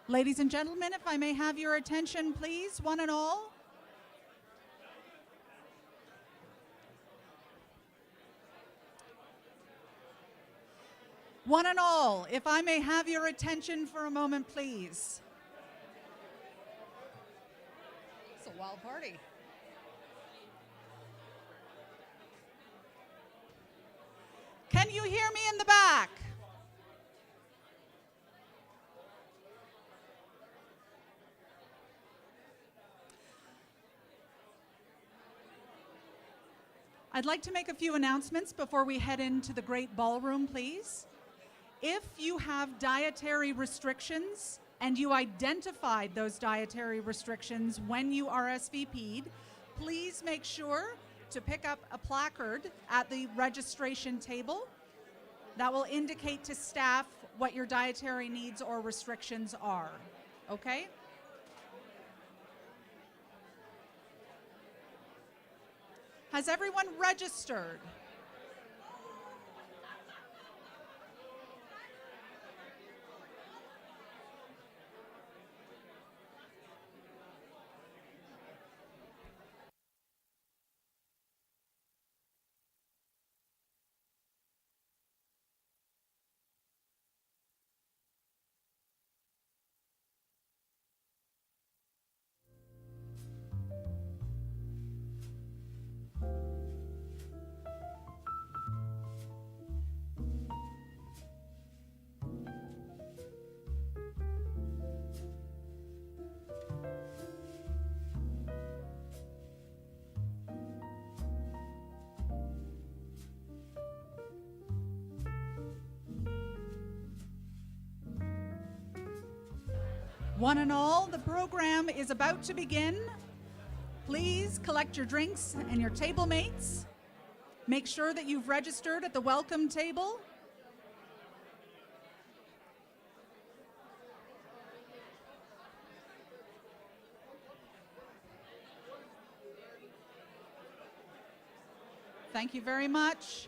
Ladies and gentlemen, if I may have your attention, please, one and all. One and all, if I may have your attention for a moment, please. It's a wild party. Can you hear me in the back? I'd like to make a few announcements before we head into the great ballroom, please. If you have dietary restrictions and you identified those dietary restrictions when you RSVP'd, please make sure to pick up a placard at the registration table that will indicate to staff what your dietary needs or restrictions are, okay? Has everyone registered? One and all, the program is about to begin. Please collect your drinks and your table mates. Make sure that you've registered at the welcome table. Thank you very much.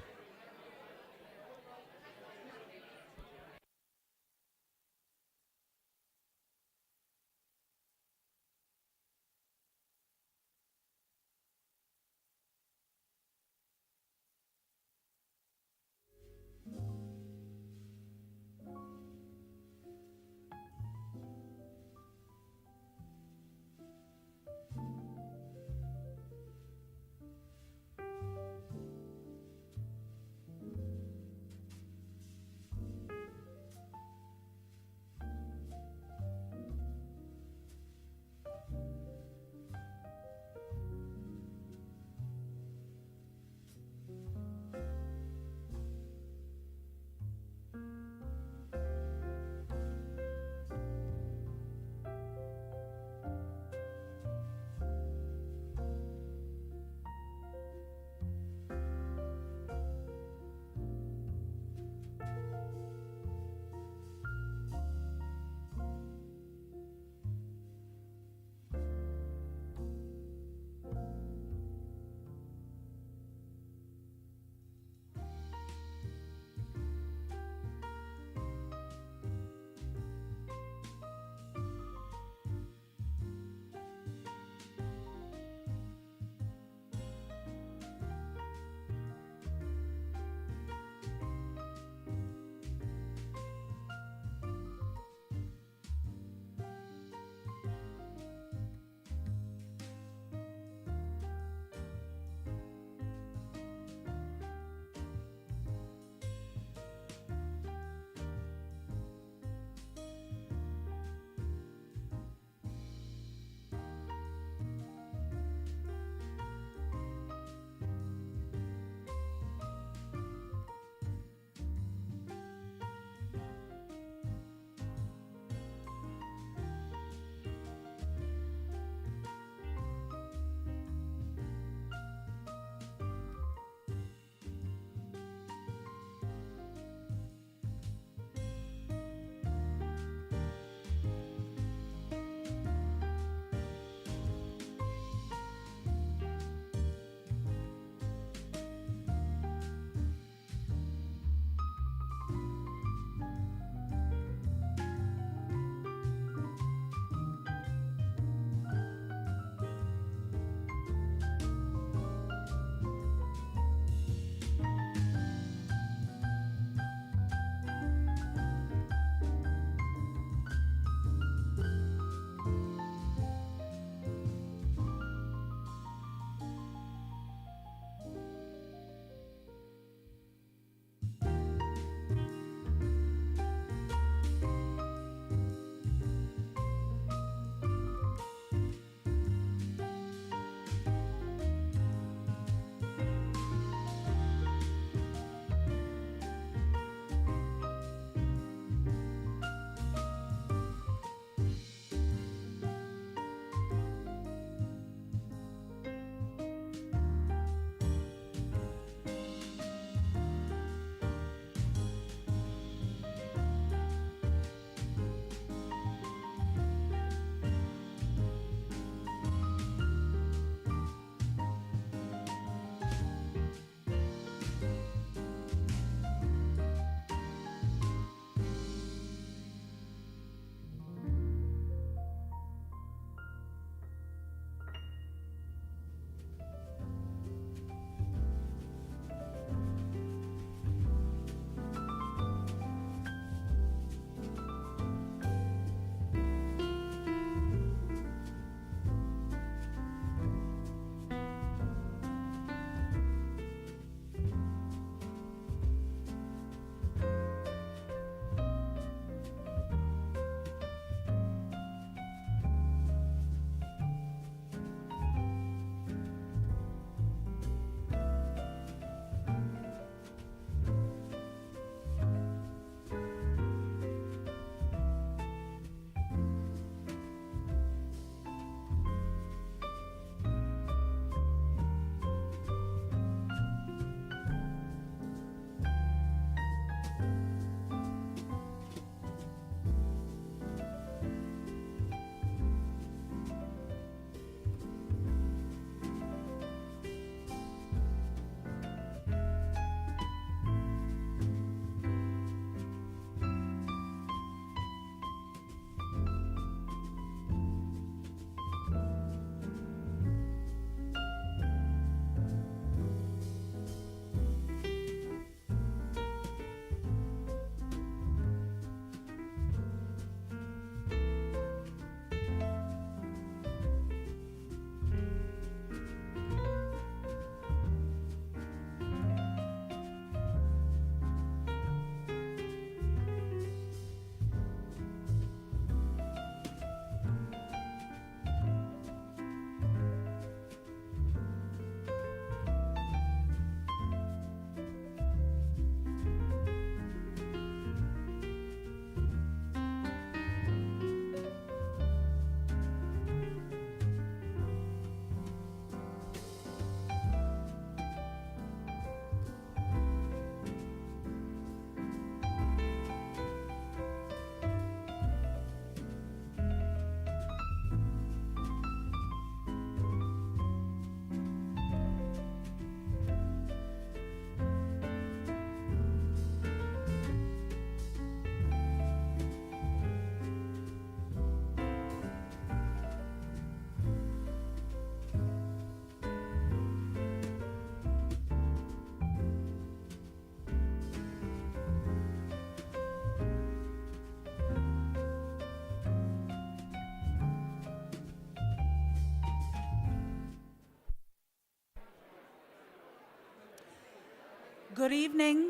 Good evening.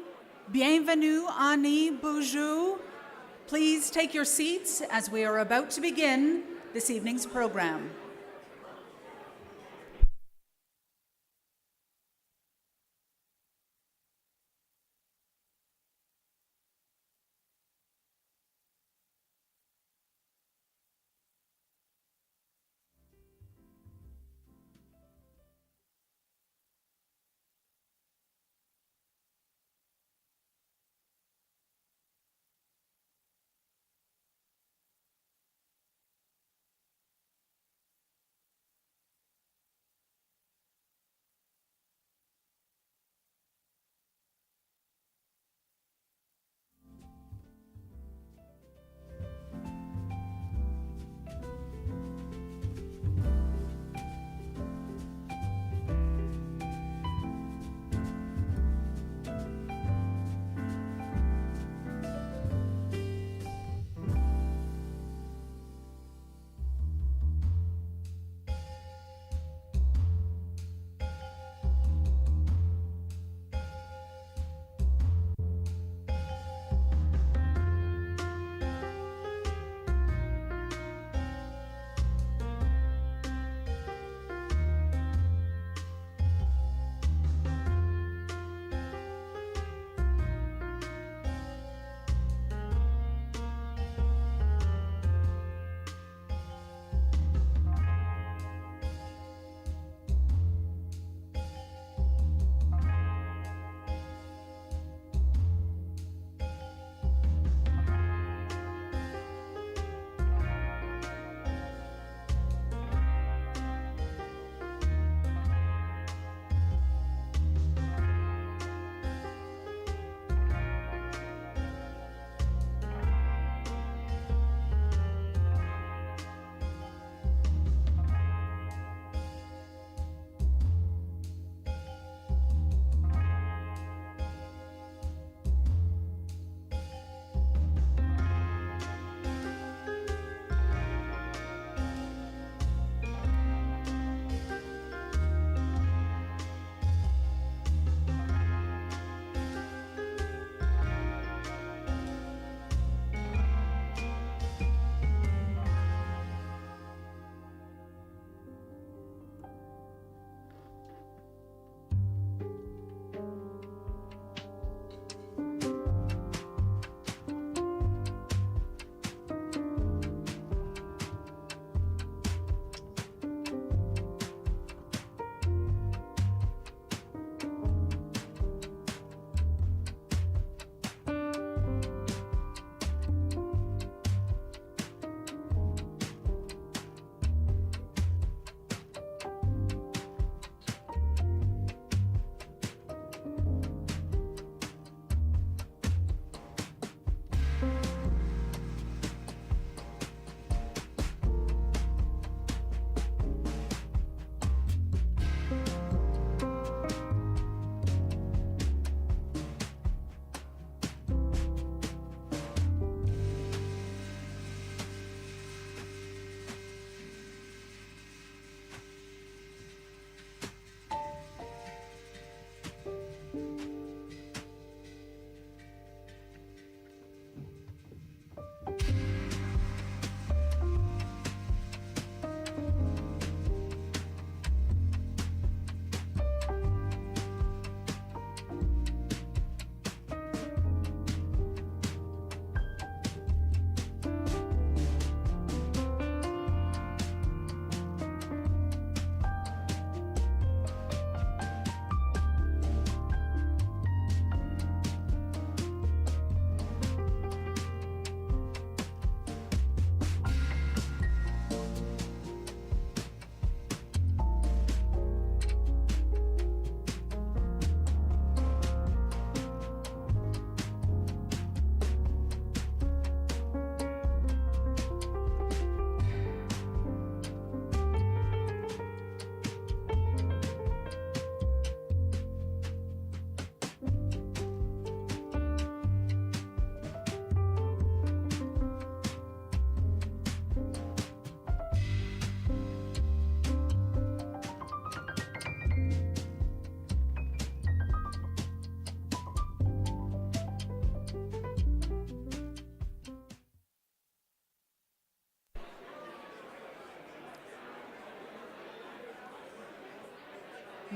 Bienvenue, Ani, bonjour. Please take your seats as we are about to begin this evening's program.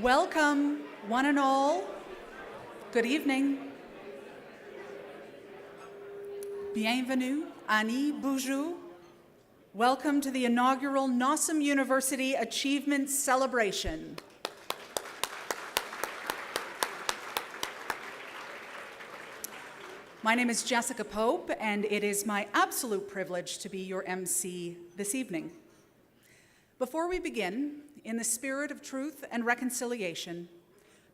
Welcome, one and all. Good evening. Bienvenue, Ani, bonjour. Welcome to the inaugural NOSM University Achievement Celebration. My name is Jessica Pope, and it is my absolute privilege to be your MC this evening. Before we begin, in the spirit of truth and reconciliation,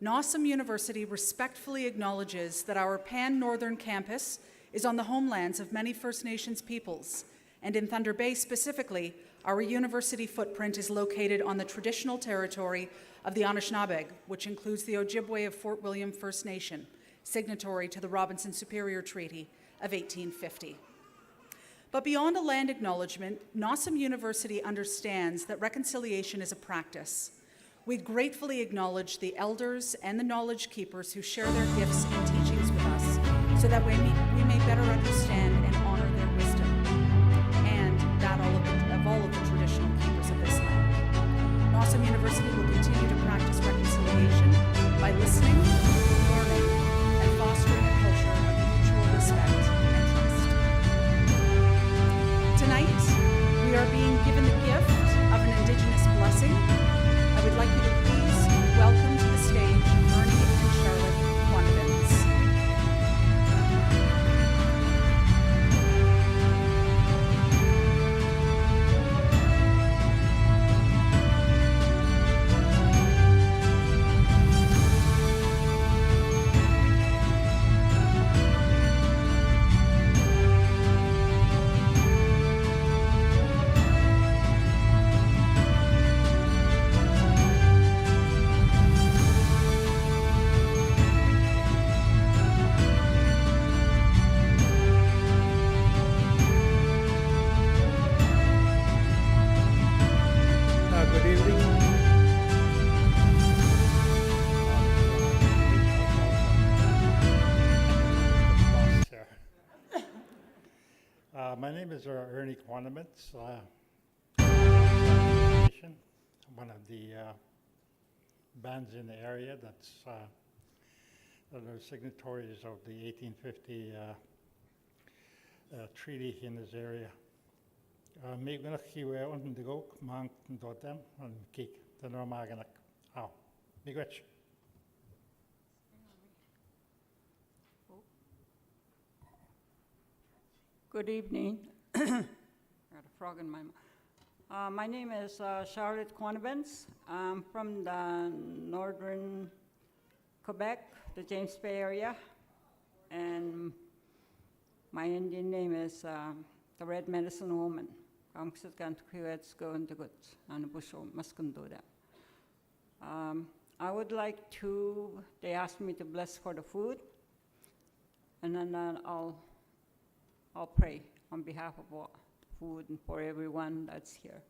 NOSM University respectfully acknowledges that our pan-northern campus is on the homelands of many First Nations peoples, and in Thunder Bay specifically, our university footprint is located on the traditional territory of the Anishinaabe, which includes the Ojibwe of Fort William First Nation, signatory to the Robinson Superior Treaty of 1850. But beyond a land acknowledgement, NOSM University understands that reconciliation is a practice. We gratefully acknowledge the elders and the knowledge keepers who share their gifts and teachings with us so that we may better understand and honor their wisdom, and that of all of the traditional keepers of this land. NOSM University will continue to practice reconciliation by listening, learning, and fostering a culture of mutual respect and trust. Tonight, we are being given the gift of an Indigenous blessing. I would like you to please welcome to the stage Ernie and Charlotte Quanvins. My name is Ernie Quanvins. One of the bands in the area that are signatories of the 1850 treaty in this area. Miigwech on the go, Mank Dotem, and Kik, the Normaganak. How? Miigwech. Good evening. I got a frog in my mouth. My name is Charlotte Quanvins. I'm from the northern Quebec, the James Bay area, and my Indian name is the Red Medicine Woman. I would like to, they asked me to bless for the food, and then I'll pray on behalf of all food and for everyone that's here.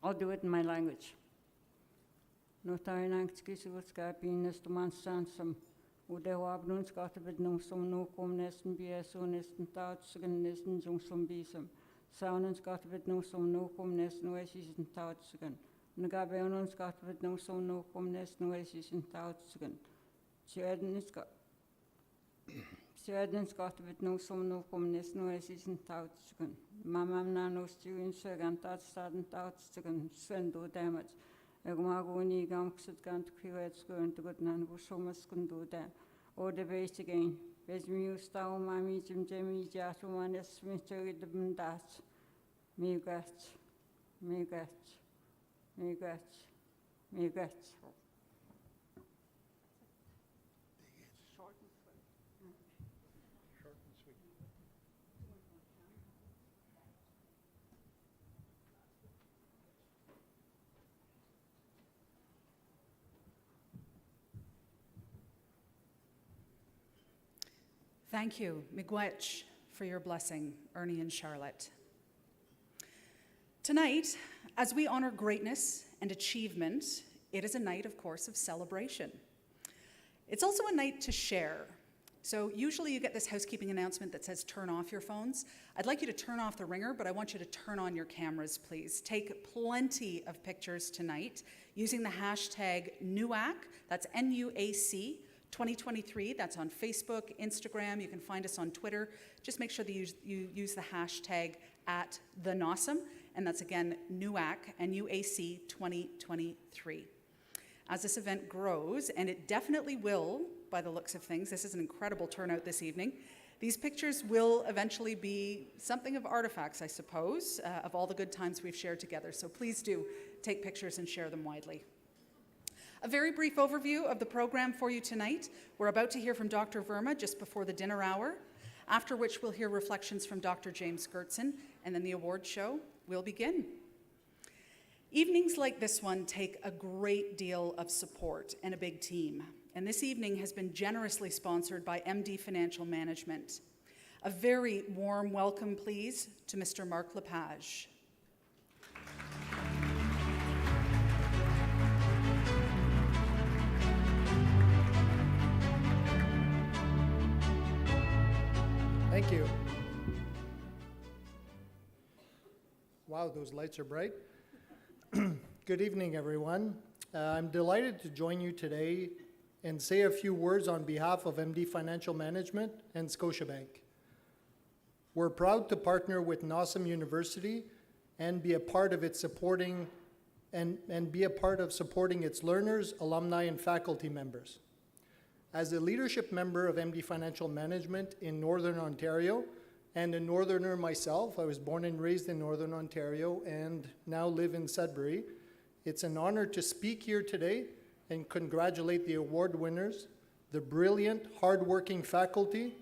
I'll do it in my language. No tayo nang tkisuot ska pinas tumansan sam udewab nun skata bid nung som no kom nesten bieso nesten taut sugan nesten jung som bisam saunen skata bid nung som no kom nesten wesis in taut sugan nagabe onon skata bid nung som no kom nesten wesis in taut sugan Sjödens got bit no som no kom nesten wesis in taut sugan mamam na no stuin sugan tat staden taut sugan sendo damage Egmagoni gamkset gant kiwets going to good nan bushomas can do that. Or the base again. As me style mammy Jim Jimmy Jatuan as Mr. with the bundas. Me gats. Thank you, Miigwech, for your blessing, Ernie and Charlotte. Tonight, as we honor greatness and achievement, it is a night, of course, of celebration. It's also a night to share, So usually you get this housekeeping announcement that says turn off your phones. I'd like you to turn off the ringer, but I want you to turn on your cameras, please. Take plenty of pictures tonight using the hashtag NUAC, that's NUAC 2023. That's on Facebook, Instagram. You can find us on Twitter. Just make sure that you use the hashtag at the NOSM, and that's again NUAC, NUAC 2023. As this event grows, and it definitely will, by the looks of things, this is an incredible turnout this evening. These pictures will eventually be something of artifacts, I suppose, of all the good times we've shared together. So please do take pictures and share them widely. A very brief overview of the program for you tonight. We're about to hear from Dr. Verma just before the dinner hour, after which we'll hear reflections from Dr. James Gertson, and then the award show will begin. Evenings like this one take a great deal of support and a big team, and this evening has been generously sponsored by MD Financial Management. A very warm welcome, please, to Mr. Marc Lepage. Thank you. Wow, those lights are bright. Good evening, everyone. I'm delighted to join you today and say a few words on behalf of MD Financial Management and Scotiabank. We're proud to partner with NOSM University and be a part of its supporting its learners, alumni, and faculty members. As a leadership member of MD Financial Management in Northern Ontario, and a Northerner myself, I was born and raised in Northern Ontario and now live in Sudbury, it's an honor to speak here today and congratulate the award winners, the brilliant, hardworking faculty,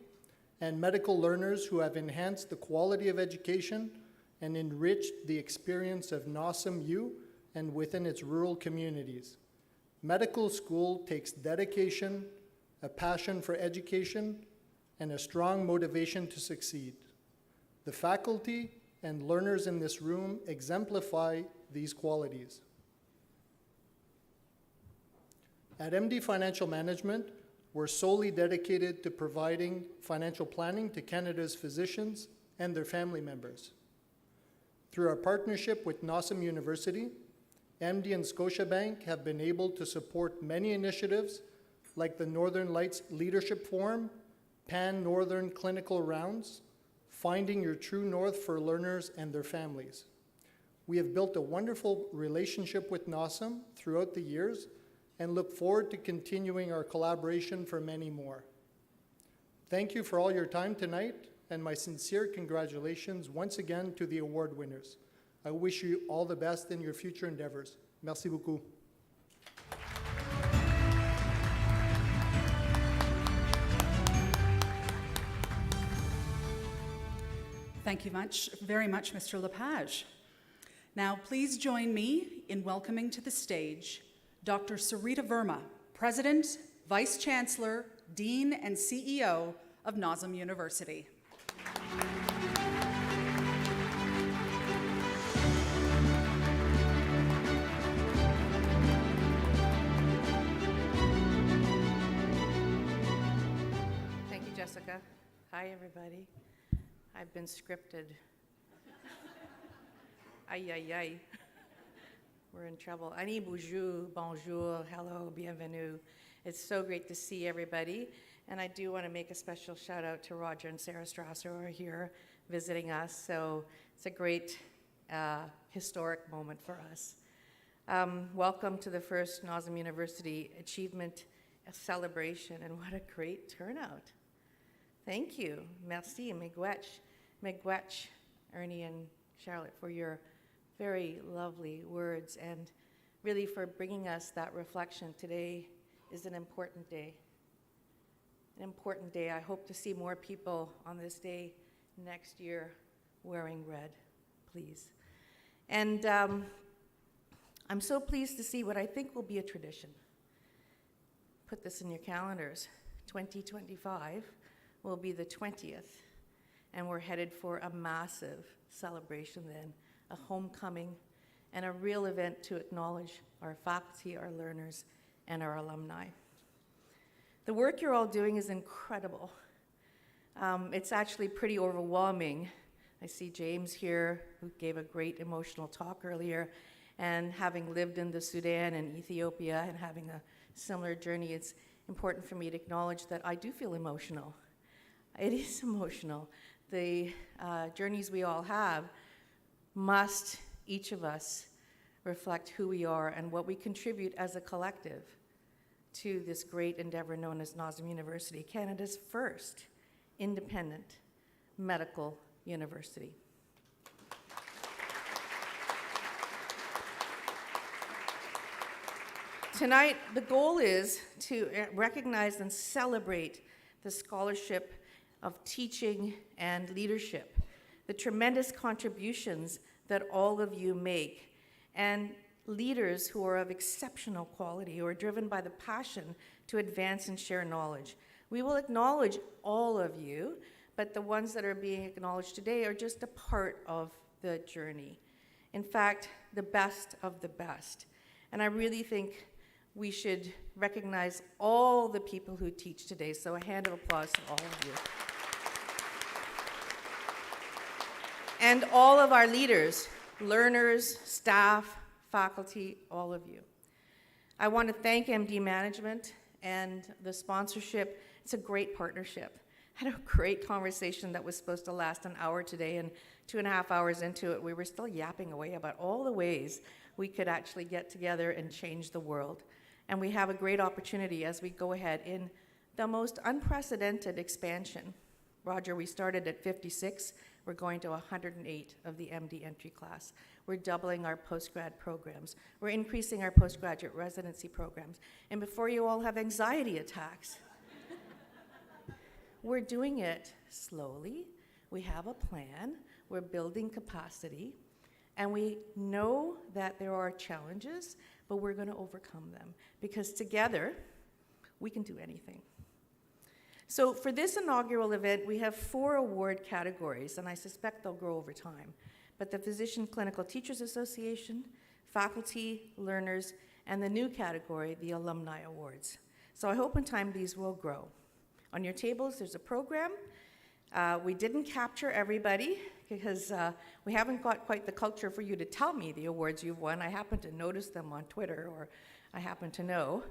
and medical learners who have enhanced the quality of education and enriched the experience of NOSM U and within its rural communities. Medical school takes dedication, a passion for education, and a strong motivation to succeed. The faculty and learners in this room exemplify these qualities. At MD Financial Management, we're solely dedicated to providing financial planning to Canada's physicians and their family members. Through our partnership with NOSM University, MD and Scotiabank have been able to support many initiatives like the Northern Lights Leadership Forum, Pan-Northern Clinical Rounds, Finding Your True North for learners and their families. We have built a wonderful relationship with NOSM throughout the years and look forward to continuing our collaboration for many more. Thank you for all your time tonight, and my sincere congratulations once again to the award winners. I wish you all the best in your future endeavors. Merci beaucoup. Thank you very much, Mr. Lepage. Now, please join me in welcoming to the stage Dr. Sarita Verma, President, Vice Chancellor, Dean, and CEO of NOSM University. Thank you, Jessica. Hi, everybody. I've been scripted. Aïe, aïe, aïe. We're in trouble. Ani bonjour, bonjour, hello, bienvenue. It's so great to see everybody. And I do want to make a special shout out to Roger and Sarah Strasser who are here visiting us. So it's a great historic moment for us. Welcome to the first NOSM University Achievement Celebration, and what a great turnout. Thank you. Merci, miigwech, Ernie and Charlotte, for your very lovely words, and really for bringing us that reflection. Today is an important day. An important day. I hope to see more people on this day next year wearing red, please. And I'm so pleased to see what I think will be a tradition. Put this in your calendars. 2025 will be the 20th, and we're headed for a massive celebration then, a homecoming, and a real event to acknowledge our faculty, our learners, and our alumni. The work you're all doing is incredible. It's actually pretty overwhelming. I see James here, who gave a great emotional talk earlier, and having lived in the Sudan and Ethiopia and having a similar journey, it's important for me to acknowledge that I do feel emotional. It is emotional. The journeys we all have must, each of us, reflect who we are and what we contribute as a collective to this great endeavor known as NOSM University, Canada's first independent medical university. Tonight, the goal is to recognize and celebrate the scholarship of teaching and leadership, the tremendous contributions that all of you make, and leaders who are of exceptional quality, who are driven by the passion to advance and share knowledge. We will acknowledge all of you, but the ones that are being acknowledged today are just a part of the journey. In fact, the best of the best. And I really think we should recognize all the people who teach today. So a hand of applause to all of you. And all of our leaders, learners, staff, faculty, all of you. I want to thank MD Management and the sponsorship. It's a great partnership. I had a great conversation that was supposed to last an hour today, and 2.5 hours into it, we were still yapping away about all the ways we could actually get together and change the world. And we have a great opportunity as we go ahead in the most unprecedented expansion. Roger, we started at 56. We're going to 108 of the MD entry class. We're doubling our postgrad programs. We're increasing our postgraduate residency programs. And before you all have anxiety attacks, we're doing it slowly. We have a plan. We're building capacity. And we know that there are challenges, but we're going to overcome them. Because together, we can do anything. So for this inaugural event, we have 4 award categories, and I suspect they'll grow over time. But the Physician Clinical Teachers Association, Faculty, Learners, and the new category, the Alumni Awards. So I hope in time these will grow. On your tables, there's a program. We didn't capture everybody because we haven't got quite the culture for you to tell me the awards you've won. I happen to notice them on Twitter, or I happen to know.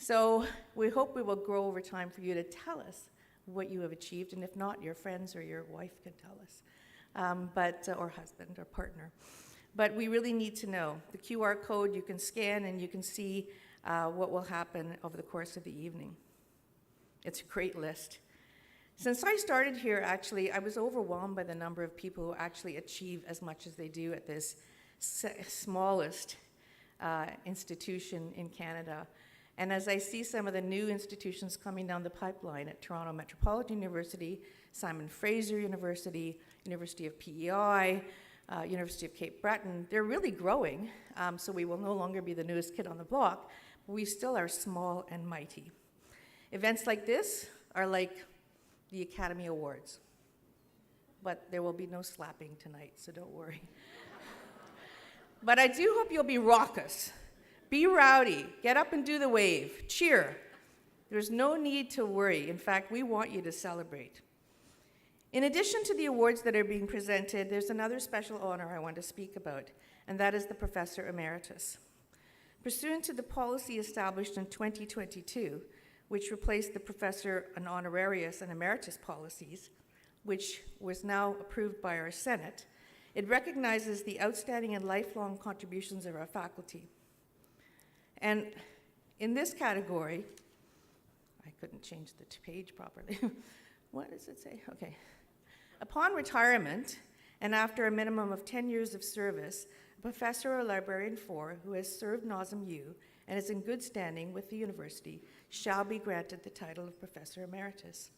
So we hope we will grow over time for you to tell us what you have achieved, and if not, your friends or your wife can tell us, or husband or partner. But we really need to know. The QR code you can scan, and you can see what will happen over the course of the evening. It's a great list. Since I started here, actually, I was overwhelmed by the number of people who actually achieve as much as they do at this smallest institution in Canada. And as I see some of the new institutions coming down the pipeline at Toronto Metropolitan University, Simon Fraser University, University of PEI, University of Cape Breton, they're really growing, so we will no longer be the newest kid on the block, but we still are small and mighty. Events like this are like the Academy Awards, but there will be no slapping tonight, so don't worry. But I do hope you'll be raucous. Be rowdy, get up and do the wave, cheer. There's no need to worry. In fact, we want you to celebrate. In addition to the awards that are being presented, there's another special honor I want to speak about, and that is the Professor Emeritus. Pursuant to the policy established in 2022, which replaced the Professor and Honorarius and Emeritus policies, which was now approved by our Senate, it recognizes the outstanding and lifelong contributions of our faculty. And in this category, I couldn't change the page properly. What does it say? Okay. Upon retirement, and after a minimum of 10 years of service, a professor or librarian 4 who has served NOSM-U and is in good standing with the university shall be granted the title of Professor Emeritus,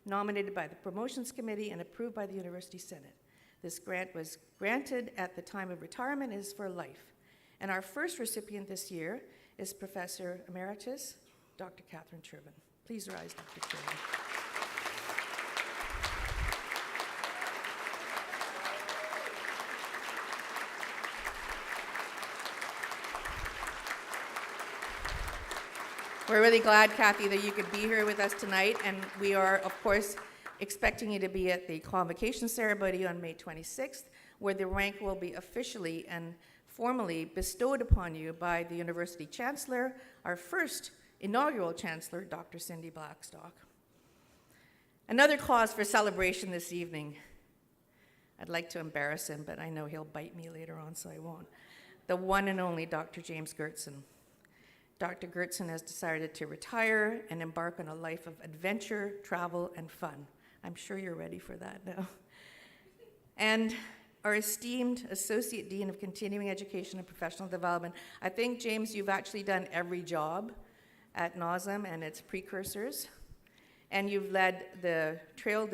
nominated by the Promotions Committee and approved by the University Senate. This grant was granted at the time of retirement and is for life. And our first recipient this year is Professor Emeritus, Dr. Catherine Chervin. Please rise, Dr. Chervin. We're really glad, Kathy, that you could be here with us tonight, and we are, of course, expecting you to be at the convocation ceremony on May 26th, where the rank will be officially and formally bestowed upon you by the University Chancellor, our first inaugural Chancellor, Dr. Cindy Blackstock. Another cause for celebration this evening. I'd like to embarrass him, but I know he'll bite me later on, so I won't. The one and only Dr. James Gertson. Dr. Gertson has decided to retire and embark on a life of adventure, travel, and fun. I'm sure you're ready for that now. And our esteemed Associate Dean of Continuing Education and Professional Development. I think, James, you've actually done every job at NOSM and its precursors. And you've led the trail,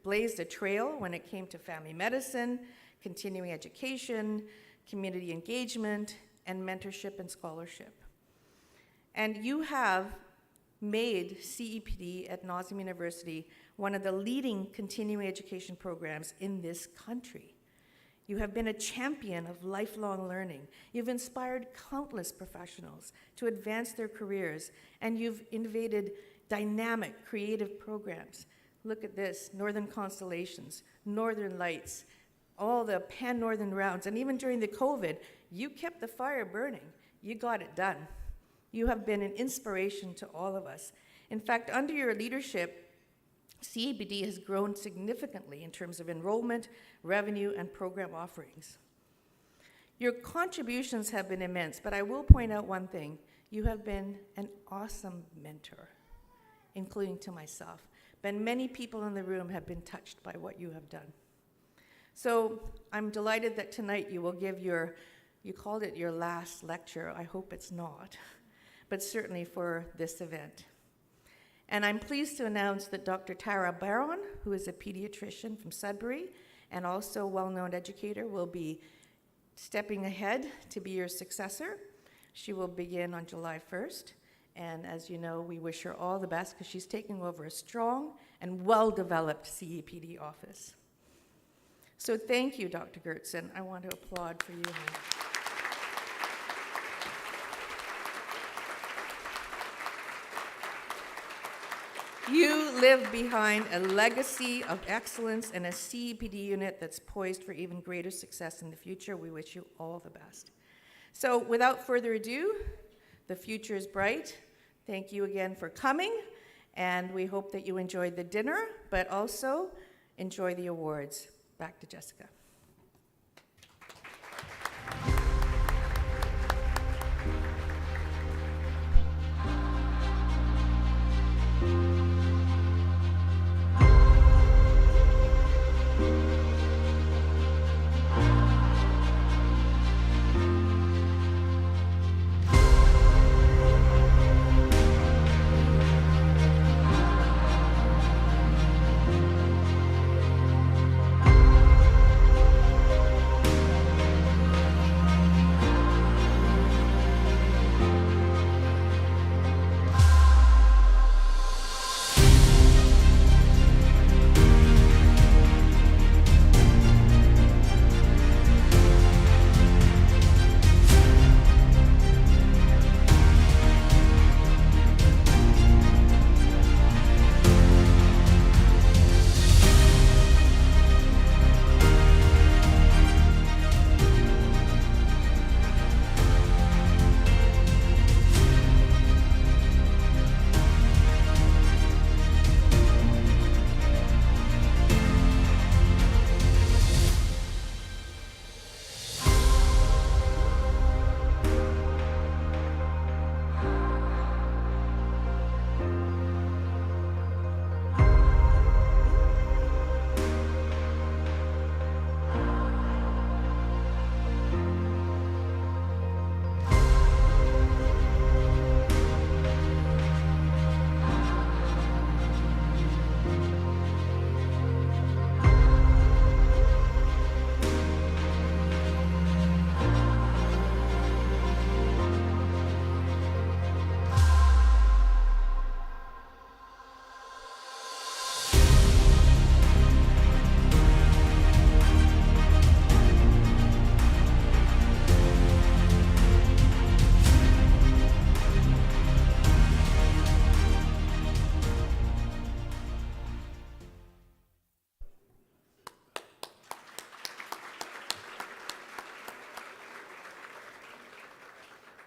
blazed a trail when it came to family medicine, continuing education, community engagement, and mentorship and scholarship. And you have made CEPD at NOSM University one of the leading continuing education programs in this country. You have been a champion of lifelong learning. You've inspired countless professionals to advance their careers, and you've innovated dynamic, creative programs. Look at this, Northern Constellations, Northern Lights, all the Pan-Northern rounds, and even during the COVID, you kept the fire burning. You got it done. You have been an inspiration to all of us. In fact, under your leadership, CEPD has grown significantly in terms of enrollment, revenue, and program offerings. Your contributions have been immense, but I will point out one thing. You have been an awesome mentor, including to myself. But many people in the room have been touched by what you have done. So I'm delighted that tonight you will give you called it your last lecture. I hope it's not, but certainly for this event. And I'm pleased to announce that Dr. Tara Barron, who is a pediatrician from Sudbury and also a well-known educator, will be stepping ahead to be your successor. She will begin on July 1st. And as you know, we wish her all the best because she's taking over a strong and well-developed CEPD office. So thank you, Dr. Gertson. I want to applaud for you. You live behind a legacy of excellence and a CEPD unit that's poised for even greater success in the future. We wish you all the best. So without further ado, the future is bright. Thank you again for coming, and we hope that you enjoyed the dinner, but also enjoy the awards. Back to Jessica.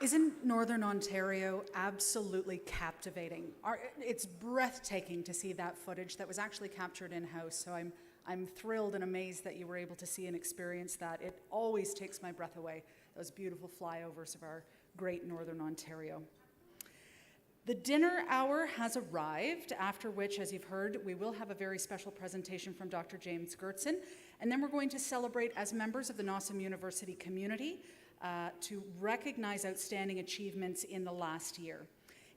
Isn't Northern Ontario absolutely captivating? It's breathtaking to see that footage that was actually captured in-house, so I'm thrilled and amazed that you were able to see and experience that. It always takes my breath away, those beautiful flyovers of our great Northern Ontario. The dinner hour has arrived, after which, as you've heard, we will have a very special presentation from Dr. James Gertson, and then we're going to celebrate as members of the NOSM University community to recognize outstanding achievements in the last year.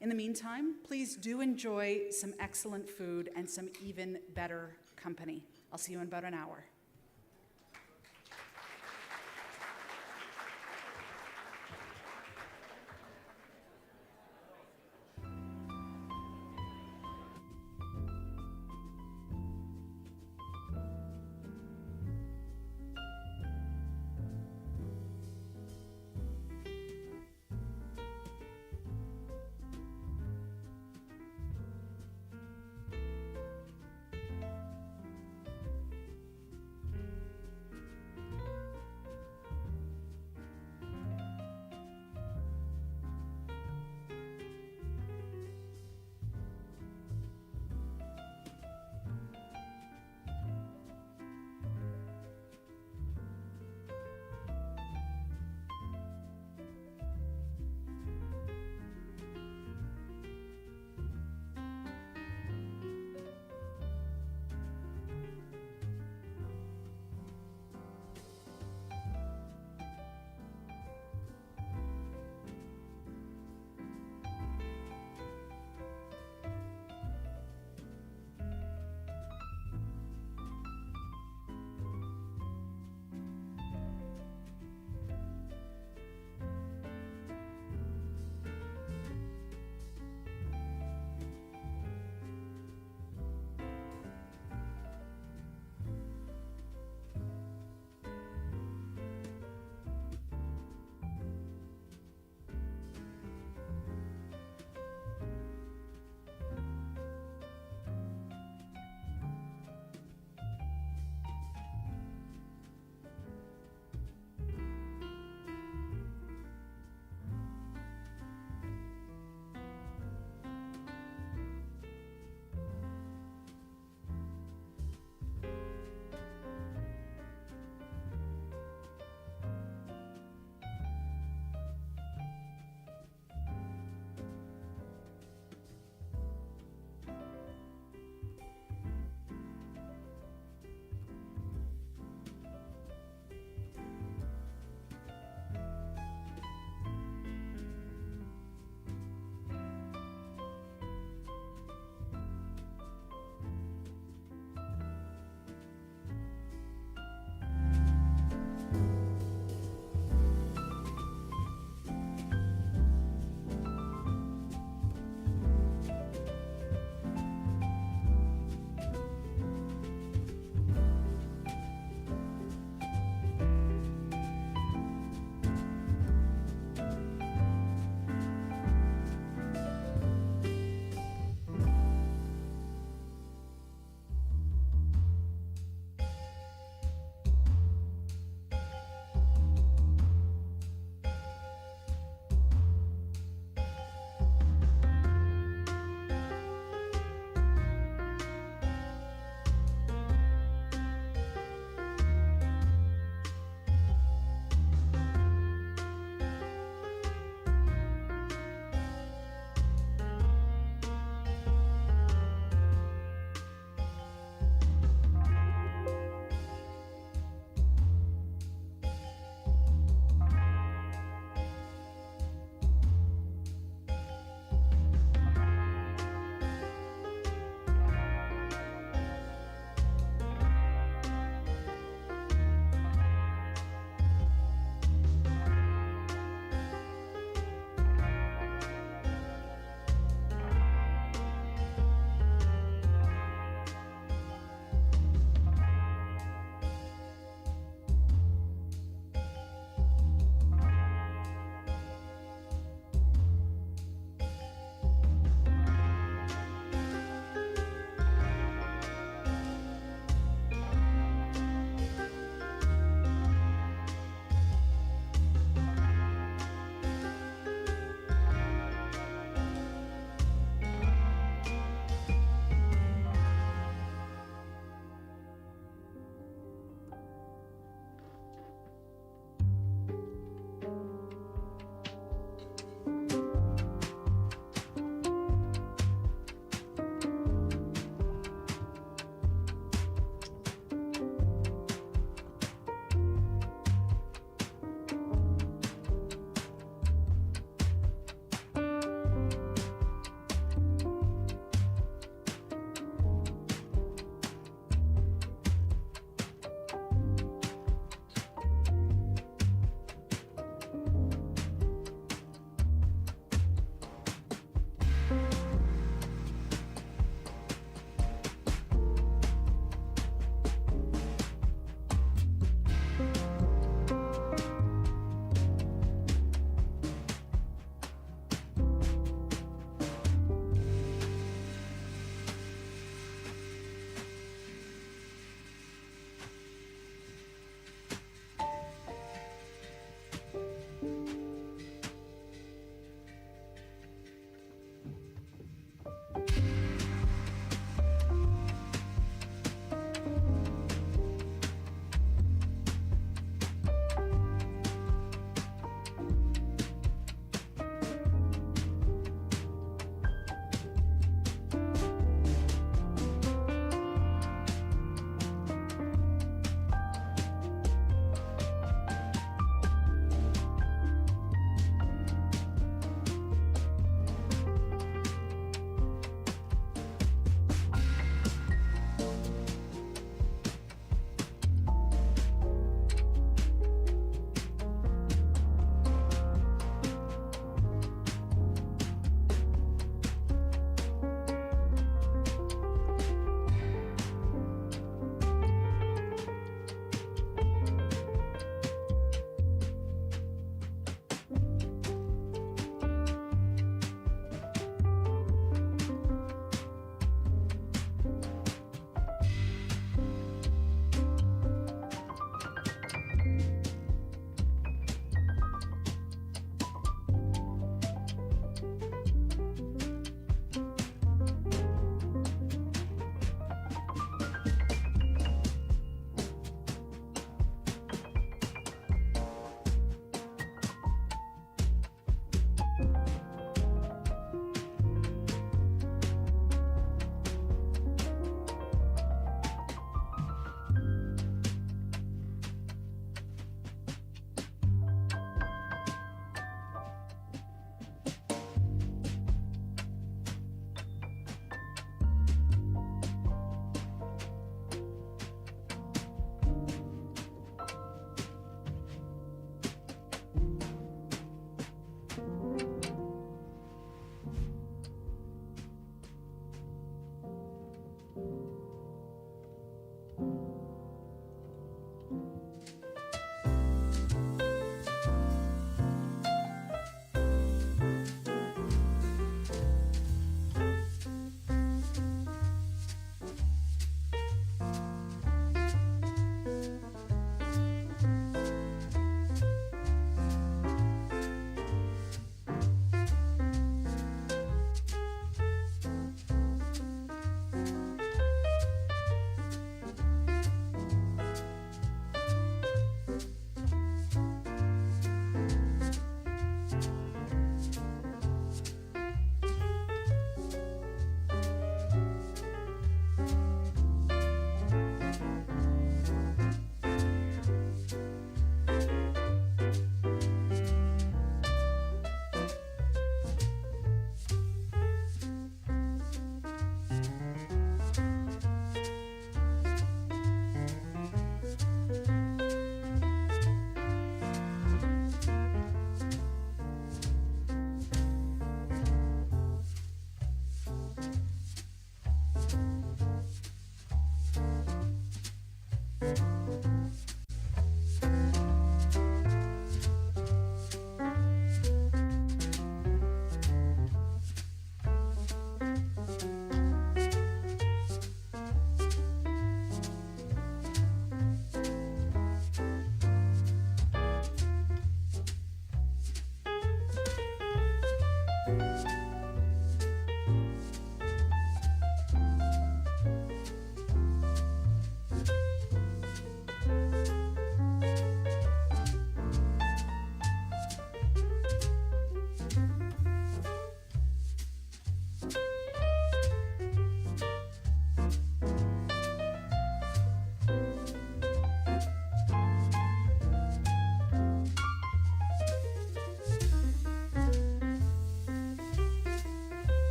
In the meantime, please do enjoy some excellent food and some even better company. I'll see you in about an hour.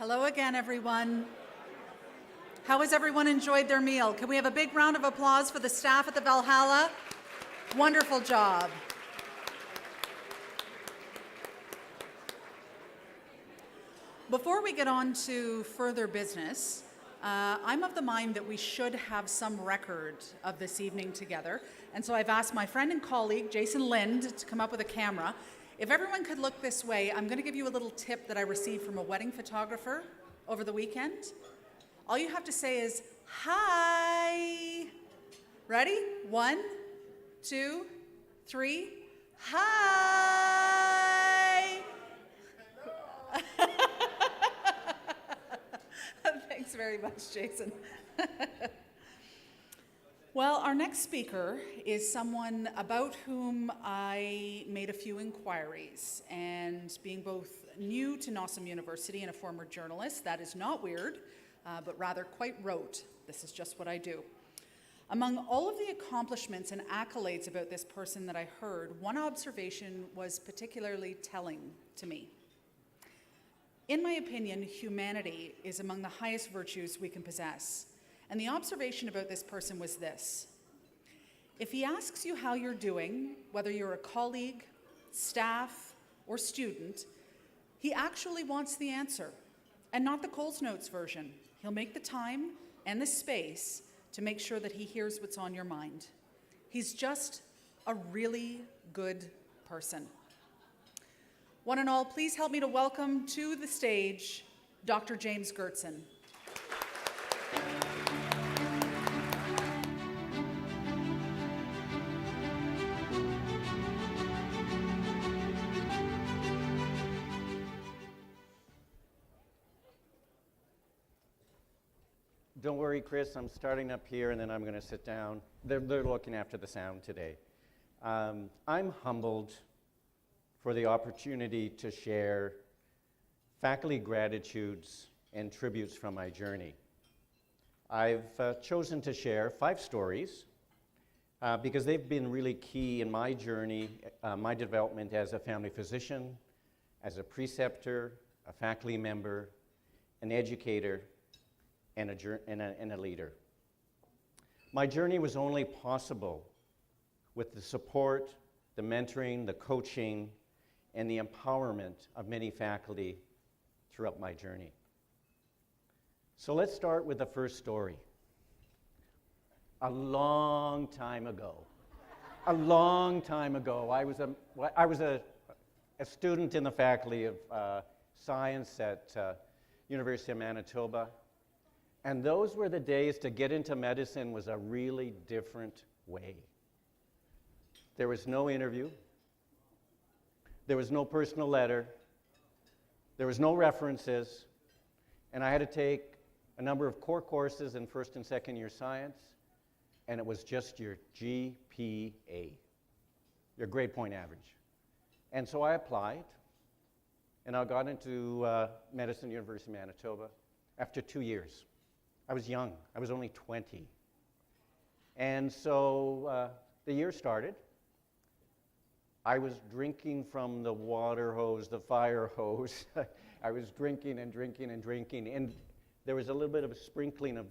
Hello again, everyone. How has everyone enjoyed their meal? Can we have a big round of applause for the staff at the Valhalla? Wonderful job. Before we get on to further business, I'm of the mind that we should have some record of this evening together. And so I've asked my friend and colleague, Jason Lind, to come up with a camera. If everyone could look this way, I'm going to give you a little tip that I received from a wedding photographer over the weekend. All you have to say is, hi. Ready? 1, 2, 3. Hi. Thanks very much, Jason. Well, our next speaker is someone about whom I made a few inquiries, and being both new to NOSM University and a former journalist, that is not weird, but rather quite rote. This is just what I do. Among all of the accomplishments and accolades about this person that I heard, one observation was particularly telling to me. In my opinion, humanity is among the highest virtues we can possess. And the observation about this person was this: if he asks you how you're doing, whether you're a colleague, staff, or student, he actually wants the answer, and not the Coles Notes version. He'll make the time and the space to make sure that he hears what's on your mind. He's just a really good person. One and all, please help me to welcome to the stage Dr. James Gertson. Don't worry, Chris, I'm starting up here and then I'm going to sit down. They're looking after the sound today. I'm humbled for the opportunity to share faculty gratitudes and tributes from my journey. I've chosen to share 5 stories because they've been really key in my journey, my development as a family physician, as a preceptor, a faculty member, an educator, and a leader. My journey was only possible with the support, the mentoring, the coaching, and the empowerment of many faculty throughout my journey. So let's start with the first story. A long time ago, I was a student in the faculty of science at University of Manitoba. And those were the days to get into medicine was a really different way. There was no interview. There was no personal letter. There was no references. And I had to take a number of core courses in first and second year science, and it was just your GPA, your grade point average. And so I applied, and I got into medicine, University of Manitoba, after 2 years. I was young. I was only 20. And so the year started. I was drinking from the water hose, the fire hose. I was drinking and drinking and drinking. And there was a little bit of a sprinkling of,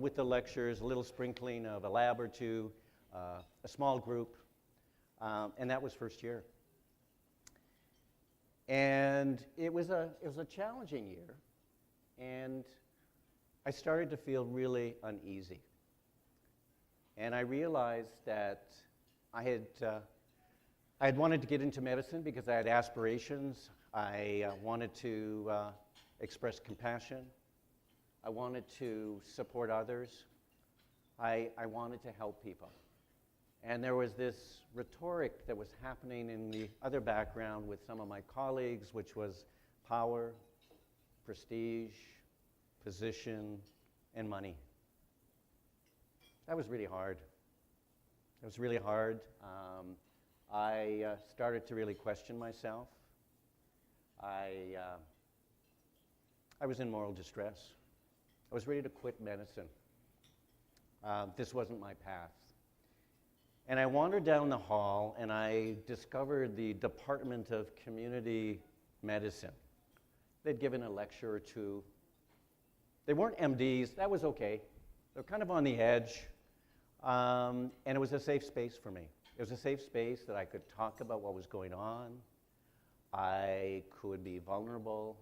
with the lectures, a little sprinkling of a lab or two, a small group. And that was first year. And it was a challenging year. And I started to feel really uneasy. And I realized that I had wanted to get into medicine because I had aspirations. I wanted to express compassion. I wanted to support others. I wanted to help people. And there was this rhetoric that was happening in the other background with some of my colleagues, which was power, prestige, position, and money. That was really hard. It was really hard. I started to really question myself. I was in moral distress. I was ready to quit medicine. This wasn't my path. And I wandered down the hall and I discovered the Department of Community Medicine. they'd given a lecture or two. They weren't MDs, that was okay. They're kind of on the edge, and it was a safe space for me. It was a safe space that I could talk about what was going on. I could be vulnerable,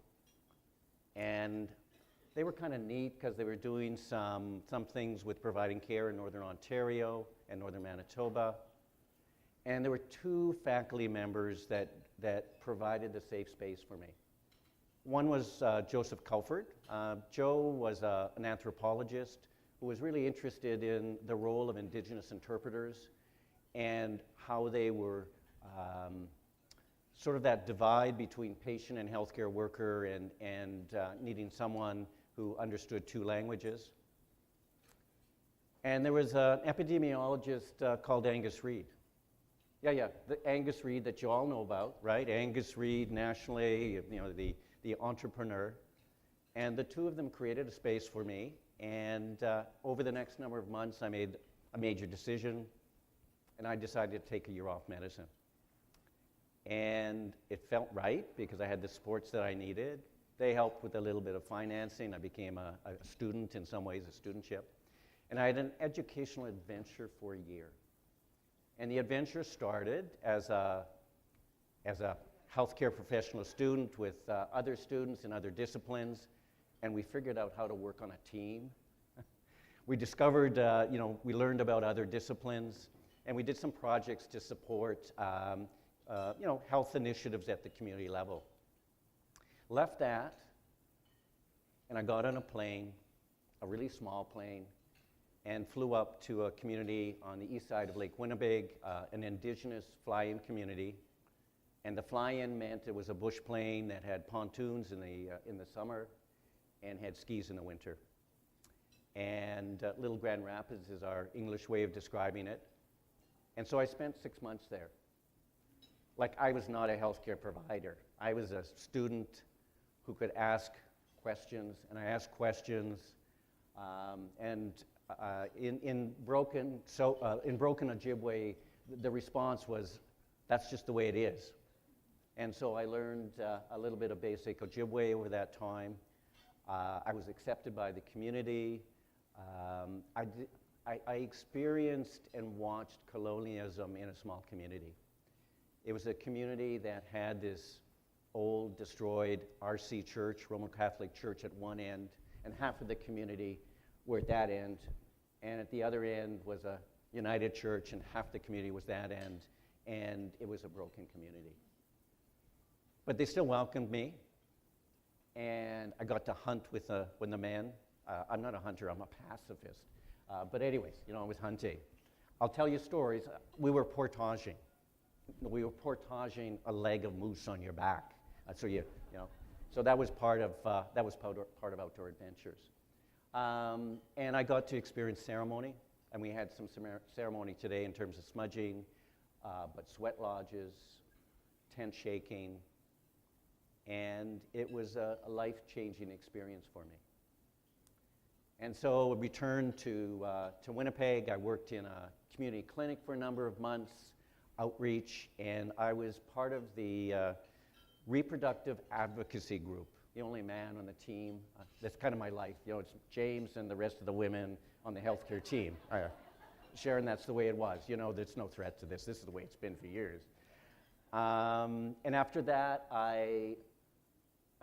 and they were kind of neat because they were doing some things with providing care in Northern Ontario and Northern Manitoba. And there were two faculty members that provided the safe space for me. One was Joseph Culford. Joe was an anthropologist who was really interested in the role of Indigenous interpreters and how they were sort of that divide between patient and healthcare worker and needing someone who understood two languages. And there was an epidemiologist called Angus Reid. Yeah, the Angus Reid that you all know about, right? Angus Reid, nationally, you know, the entrepreneur. And the two of them created a space for me. And over the next number of months, I made a major decision, and I decided to take a year off medicine. And it felt right because I had the supports that I needed. They helped with a little bit of financing. I became a student in some ways, a studentship. And I had an educational adventure for a year. And the adventure started as a healthcare professional student with other students in other disciplines, and we figured out how to work on a team. We discovered, we learned about other disciplines, and we did some projects to support, health initiatives at the community level. Left that, and I got on a plane, a really small plane, and flew up to a community on the east side of Lake Winnipeg, an Indigenous fly-in community. And the fly-in meant it was a bush plane that had pontoons in the summer and had skis in the winter. And Little Grand Rapids is our English way of describing it. And so I spent 6 months there. Like, I was not a healthcare provider. I was a student who could ask questions, and I asked questions. In broken Ojibwe, the response was, "That's just the way it is." And so I learned a little bit of basic Ojibwe over that time. I was accepted by the community. I experienced and watched colonialism in a small community. It was a community that had this old, destroyed RC church, Roman Catholic church at one end, and half of the community were at that end. And at the other end was a United Church, and half the community was that end. And it was a broken community. But they still welcomed me. And I got to hunt with the men. I'm not a hunter, I'm a pacifist. But anyways, I was hunting. I'll tell you stories. We were portaging. We were portaging a leg of moose on your back. So that was part of outdoor adventures. And I got to experience ceremony, and we had some ceremony today in terms of smudging, but sweat lodges, tent shaking, and it was a life-changing experience for me. And so I returned to Winnipeg. I worked in a community clinic for a number of months, outreach, and I was part of the reproductive advocacy group, the only man on the team. That's kind of my life. It's James and the rest of the women on the healthcare team. Sharon, that's the way it was. There's no threat to this. This is the way it's been for years. And after that, I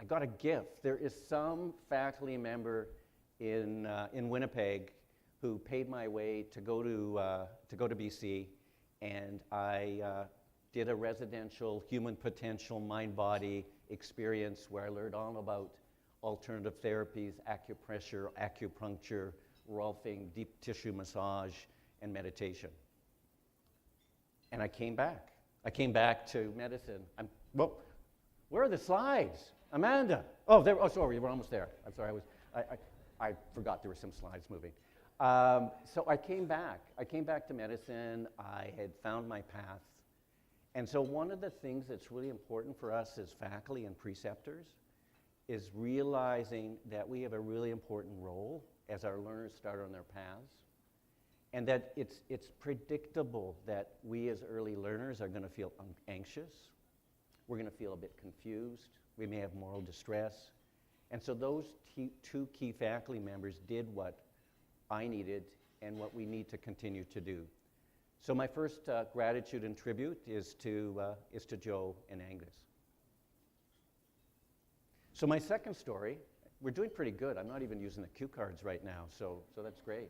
got a gift. There is some faculty member in Winnipeg who paid my way to go to BC, and I did a residential human potential mind-body experience where I learned all about alternative therapies, acupressure, acupuncture, rolfing, deep tissue massage, and meditation. And I came back. I came back to medicine. Where are the slides? Amanda. Oh, sorry, we're almost there. I'm sorry, I forgot there were some slides moving. So I came back. I came back to medicine. I had found my path. And so one of the things that's really important for us as faculty and preceptors is realizing that we have a really important role as our learners start on their paths, and that it's predictable that we as early learners are going to feel anxious, we're going to feel a bit confused, we may have moral distress. And so those two key faculty members did what I needed and what we need to continue to do. So my first gratitude and tribute is to Joe and Angus. So my second story, we're doing pretty good. I'm not even using the cue cards right now, so that's great.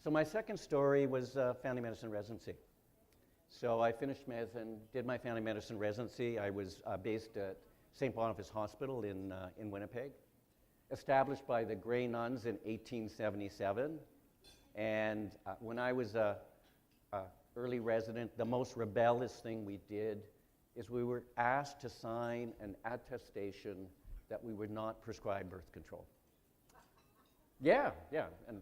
So my second story was family medicine residency. So I finished medicine, did my family medicine residency. I was based at St. Boniface Hospital in Winnipeg, established by the Grey Nuns in 1877. And when I was a early resident, the most rebellious thing we did is we were asked to sign an attestation that we would not prescribe birth control. Yeah.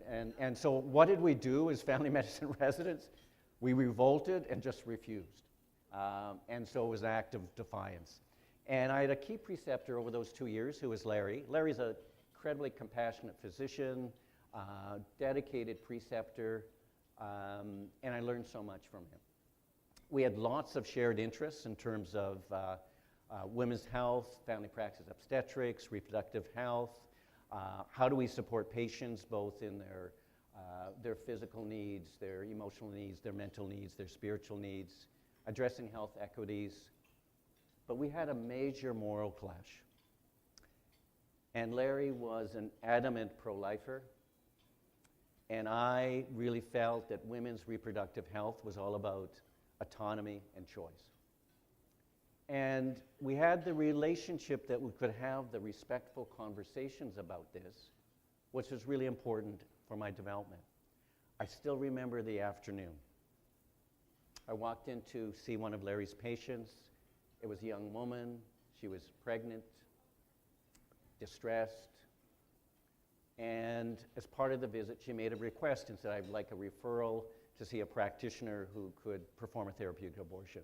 And so what did we do as family medicine residents? We revolted and just refused. And so it was an act of defiance. And I had a key preceptor over those 2 years who was Larry. Larry's an incredibly compassionate physician, dedicated preceptor, and I learned so much from him. We had lots of shared interests in terms of women's health, family practice obstetrics, reproductive health. How do we support patients both in their physical needs, their emotional needs, their mental needs, their spiritual needs, addressing health equities. But we had a major moral clash. And Larry was an adamant pro-lifer. And I really felt that women's reproductive health was all about autonomy and choice. And we had the relationship that we could have the respectful conversations about this, which was really important for my development. I still remember the afternoon. I walked in to see one of Larry's patients. It was a young woman. She was pregnant, distressed. And as part of the visit, she made a request and said, I'd like a referral to see a practitioner who could perform a therapeutic abortion.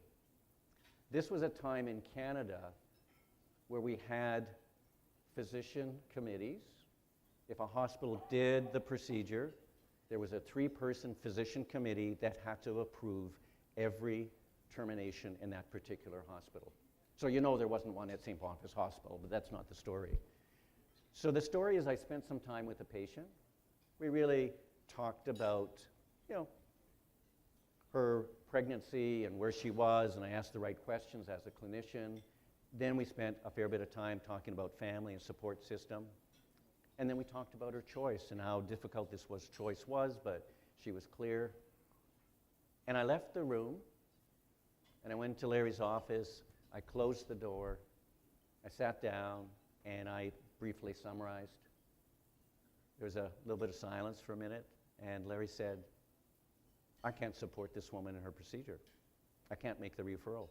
This was a time in Canada where we had physician committees. If a hospital did the procedure, there was a 3-person physician committee that had to approve every termination in that particular hospital. So you know there wasn't one at St. Boniface Hospital, but that's not the story. So the story is I spent some time with the patient. We really talked about, her pregnancy and where she was, and I asked the right questions as a clinician. Then we spent a fair bit of time talking about family and support system. And then we talked about her choice and how difficult this choice was, but she was clear. And I left the room, and I went to Larry's office. I closed the door. I sat down, and I briefly summarized. There was a little bit of silence for a minute, and Larry said, I can't support this woman in her procedure. I can't make the referral.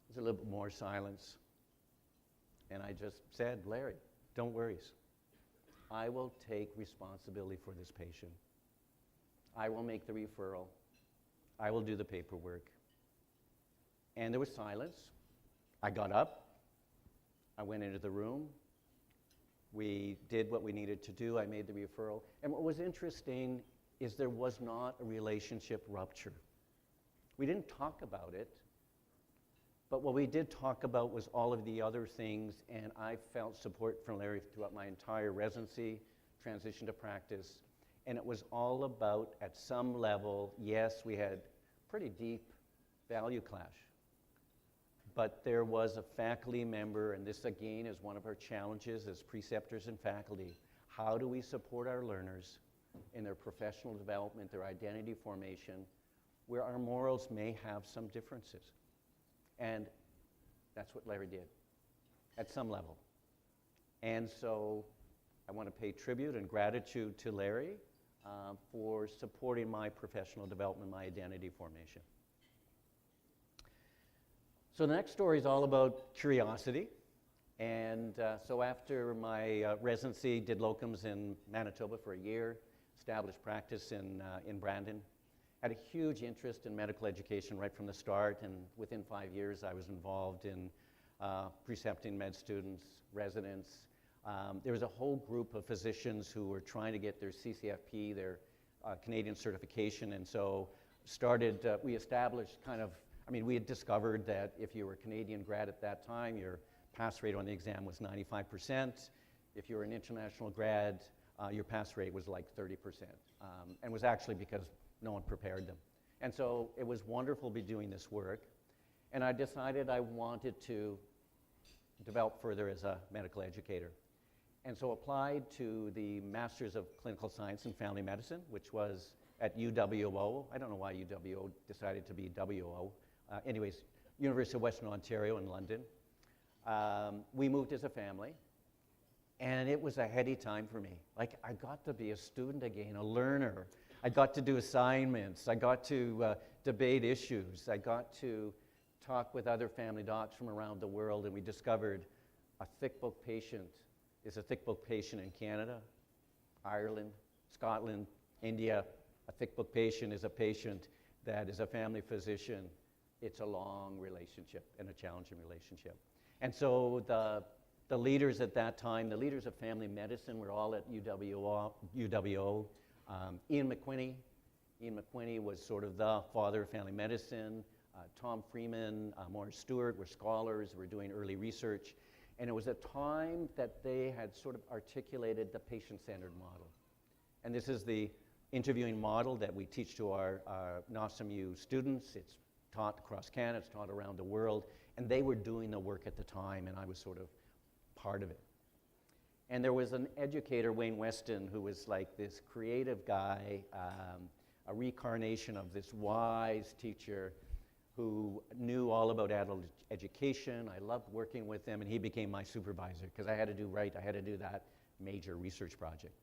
There's a little bit more silence. And I just said, Larry, don't worry. I will take responsibility for this patient. I will make the referral. I will do the paperwork. And there was silence. I got up. I went into the room. We did what we needed to do. I made the referral. And what was interesting is there was not a relationship rupture. We didn't talk about it, but what we did talk about was all of the other things, and I felt support from Larry throughout my entire residency, transition to practice, and it was all about, at some level, yes, we had pretty deep value clash, but there was a faculty member, and this again is one of our challenges as preceptors and faculty. How do we support our learners in their professional development, their identity formation, where our morals may have some differences? And that's what Larry did, at some level. And so I want to pay tribute and gratitude to Larry for supporting my professional development, my identity formation. So the next story is all about curiosity. And so after my residency, did locums in Manitoba for a year, established practice in Brandon. Had a huge interest in medical education right from the start, and within 5 years I was involved in precepting med students, residents. There was a whole group of physicians who were trying to get their CCFP, their Canadian certification, and so we established kind of I mean, we had discovered that if you were a Canadian grad at that time, your pass rate on the exam was 95%. If you were an international grad, your pass rate was like 30%. And was actually because no one prepared them. And so it was wonderful to be doing this work. And I decided I wanted to develop further as a medical educator. And so applied to the Masters of Clinical Science and Family Medicine, which was at UWO. I don't know why UWO decided to be WO. Anyways, University of Western Ontario in London. We moved as a family, and it was a heady time for me. Like, I got to be a student again, a learner. I got to do assignments. I got to debate issues. I got to talk with other family docs from around the world, and we discovered a thick book patient is a thick book patient in Canada, Ireland, Scotland, India. A thick book patient is a patient that is a family physician. It's a long relationship and a challenging relationship. And so the leaders at that time, the leaders of family medicine were all at UWO. Ian McQuinney was sort of the father of family medicine. Tom Freeman, Morris Stewart were scholars, were doing early research. And it was a time that they had sort of articulated the patient-centered model. And this is the interviewing model that we teach to our NOSM students. It's taught across Canada, it's taught around the world, and they were doing the work at the time, and I was sort of part of it. And there was an educator, Wayne Weston, who was like this creative guy, a reincarnation of this wise teacher who knew all about adult education. I loved working with him, and he became my supervisor because I had to do that major research project.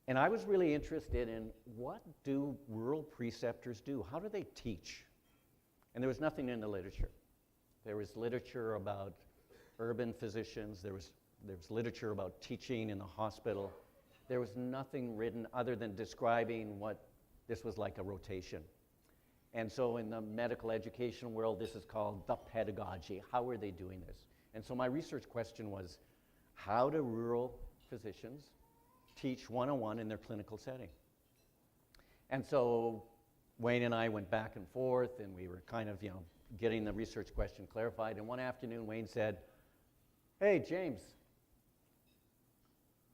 And I was really interested in what do rural preceptors do? How do they teach? And there was nothing in the literature. There was literature about urban physicians. There was literature about teaching in the hospital. There was nothing written other than describing what this was like a rotation. And so in the medical education world, this is called the pedagogy. How are they doing this? And so my research question was, how do rural physicians teach one-on-one in their clinical setting? And so Wayne and I went back and forth, and we were kind of, getting the research question clarified. And one afternoon, Wayne said, "Hey, James,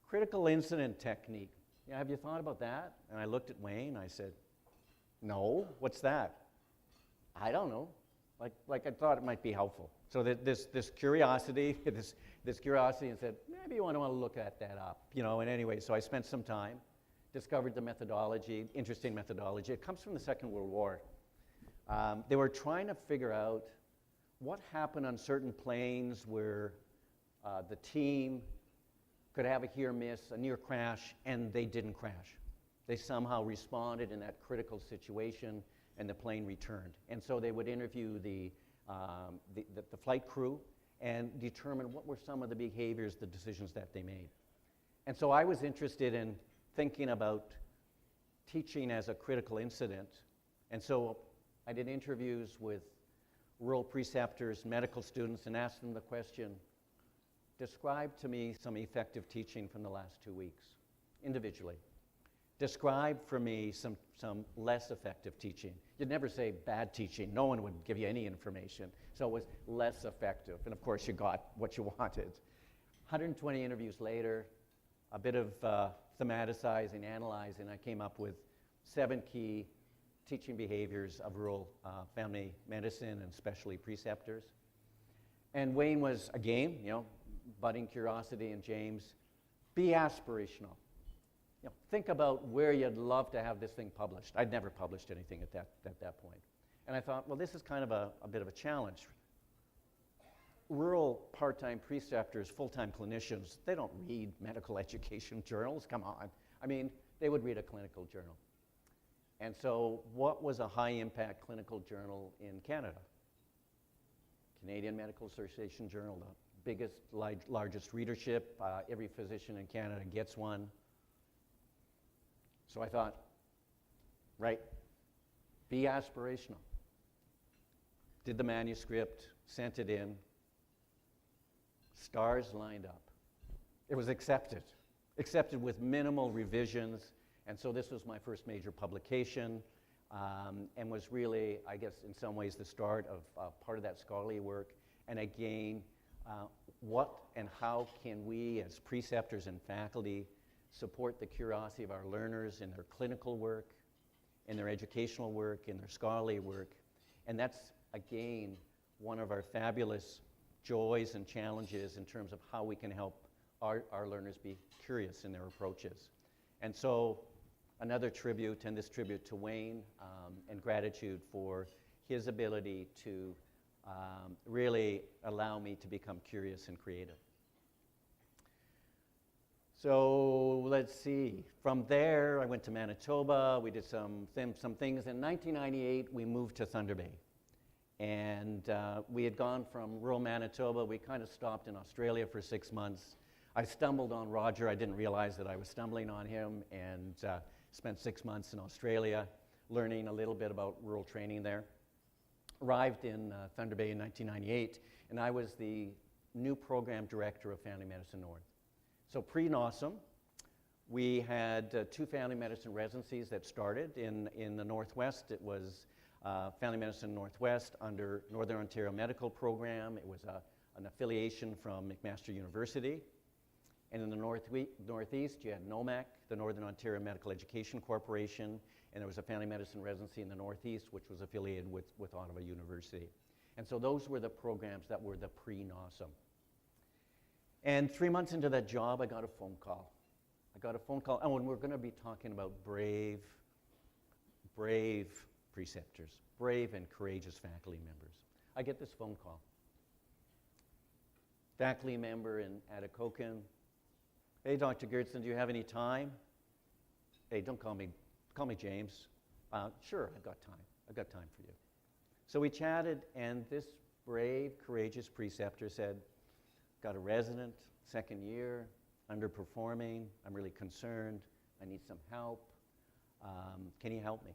critical incident technique. Have you thought about that?" And I looked at Wayne, I said, "No, what's that?" "I don't know. Like I thought it might be helpful." So this curiosity, this curiosity, and said, maybe you want to look at that up, And anyway, so I spent some time, discovered the methodology, interesting methodology. It comes from the Second World War. They were trying to figure out what happened on certain planes where the team could have a near-miss, a near crash, and they didn't crash. They somehow responded in that critical situation, and the plane returned. And so they would interview the flight crew and determine what were some of the behaviors, the decisions that they made. And so I was interested in thinking about teaching as a critical incident. And so I did interviews with rural preceptors, medical students, and asked them the question, describe to me some effective teaching from the last 2 weeks, individually. Describe for me some less effective teaching. You'd never say bad teaching. No one would give you any information. So it was less effective. And of course, you got what you wanted. 120 interviews later, a bit of thematicizing, analyzing, I came up with 7 key teaching behaviors of rural family medicine and especially preceptors. And Wayne was, again, budding curiosity, and James, be aspirational. Think about where you'd love to have this thing published. I'd never published anything at that point. And I thought, well, this is kind of a bit of a challenge. Rural part-time preceptors, full-time clinicians, they don't read medical education journals, come on. I mean, they would read a clinical journal. And so what was a high-impact clinical journal in Canada? Canadian Medical Association Journal, the biggest, largest readership. Every physician in Canada gets one. So I thought, right, be aspirational. Did the manuscript, sent it in, stars lined up. It was accepted with minimal revisions, and so this was my first major publication. and was really, I guess, in some ways the start of part of that scholarly work. And again, what and how can we as preceptors and faculty support the curiosity of our learners in their clinical work, in their educational work, in their scholarly work. And that's, again, one of our fabulous joys and challenges in terms of how we can help our learners be curious in their approaches. And so another tribute, and this tribute to Wayne, and gratitude for his ability to really allow me to become curious and creative. So let's see. From there, I went to Manitoba. We did some things. In 1998, we moved to Thunder Bay. And we had gone from rural Manitoba. We kind of stopped in Australia for 6 months. I stumbled on Roger. I didn't realize that I was stumbling on him, and spent 6 months in Australia learning a little bit about rural training there. Arrived in Thunder Bay in 1998, and I was the new program director of Family Medicine North. So pre-NOSM, we had 2 family medicine residencies that started in the Northwest. It was Family Medicine Northwest under Northern Ontario Medical Program. It was an affiliation from McMaster University. And in the Northeast, you had NOMAC, the Northern Ontario Medical Education Corporation, and there was a family medicine residency in the Northeast, which was affiliated with Ottawa University. And so those were the programs that were the pre-NOSM. And 3 months into that job, I got a phone call. Oh, and we're going to be talking about brave preceptors, brave and courageous faculty members. I get this phone call. Faculty member in Atikokan. Hey, Dr. Gertson, do you have any time? Hey, don't call me James. Sure, I've got time for you. So we chatted, and this brave, courageous preceptor said, got a resident, 2nd year, underperforming. I'm really concerned. I need some help. Can you help me?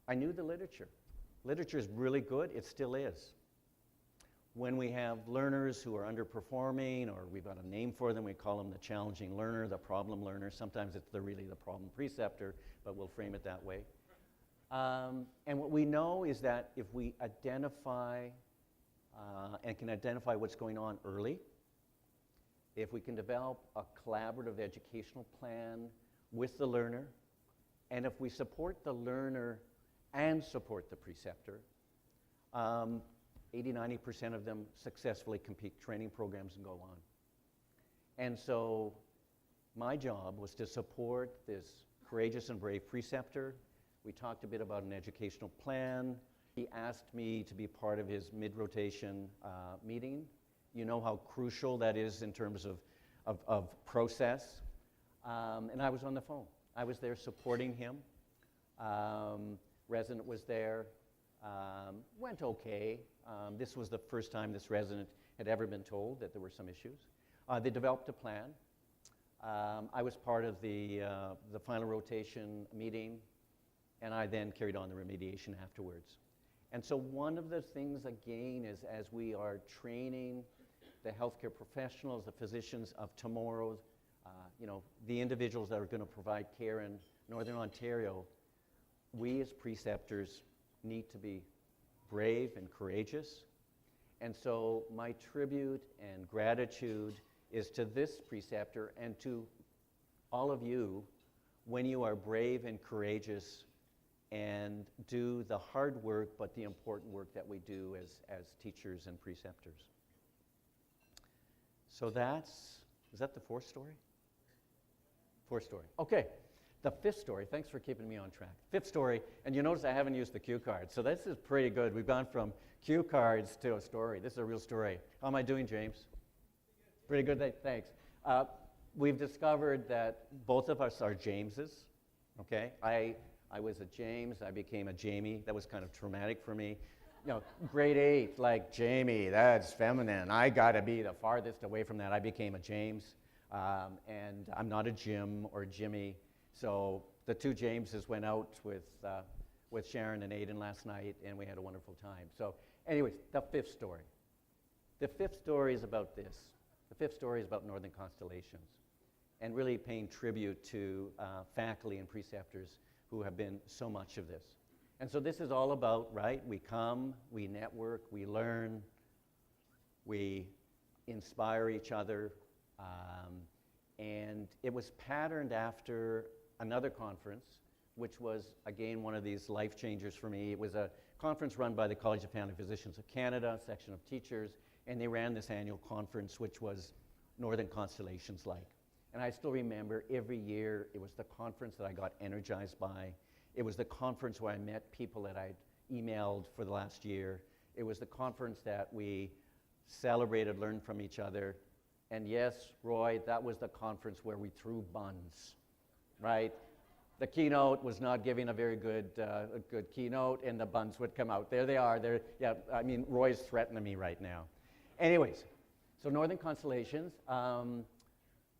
I knew the literature. Literature is really good. It still is. When we have learners who are underperforming, or we've got a name for them, we call them the challenging learner, the problem learner. Sometimes it's really the problem preceptor, but we'll frame it that way. And what we know is that if we identify and can identify what's going on early, if we can develop a collaborative educational plan with the learner, and if we support the learner and support the preceptor, 80–90% of them successfully complete training programs and go on. And so my job was to support this courageous and brave preceptor. We talked a bit about an educational plan. He asked me to be part of his mid-rotation meeting. You know how crucial that is in terms of process. And I was on the phone. I was there supporting him. Resident was there. Went okay. This was the first time this resident had ever been told that there were some issues. They developed a plan. I was part of the final rotation meeting, and I then carried on the remediation afterwards. And so one of the things, again, is as we are training the healthcare professionals, the physicians of tomorrow, the individuals that are going to provide care in Northern Ontario, we as preceptors need to be brave and courageous. And so my tribute and gratitude is to this preceptor and to all of you when you are brave and courageous and do the hard work but the important work that we do as teachers and preceptors. So is that the 4th story? 4th story. Okay. The 5th story, thanks for keeping me on track. 5th story, and you notice I haven't used the cue card, so this is pretty good. We've gone from cue cards to a story. This is a real story. How am I doing, James? Pretty good, thanks. We've discovered that both of us are Jameses, okay? I was a James, I became a Jamie. That was kind of traumatic for me. Grade 8, like Jamie, that's feminine. I gotta be the farthest away from that. I became a James, and I'm not a Jim or Jimmy. So the 2 Jameses went out with Sharon and Aiden last night, and we had a wonderful time. So anyways, the 5th story. The 5th story is about this. The 5th story is about Northern Constellations, and really paying tribute to faculty and preceptors who have been so much of this. And so this is all about, right, we come, we network, we learn, we inspire each other. And it was patterned after another conference, which was, again, one of these life changers for me. It was a conference run by the College of Family Physicians of Canada, section of teachers, and they ran this annual conference, which was Northern Constellations like. And I still remember every year it was the conference that I got energized by. It was the conference where I met people that I'd emailed for the last year. It was the conference that we celebrated, learned from each other. And yes, Roy, that was the conference where we threw buns, right? The keynote was not giving a very good keynote, and the buns would come out. There they are. Yeah, I mean, Roy's threatening me right now. Anyways, so Northern Constellations.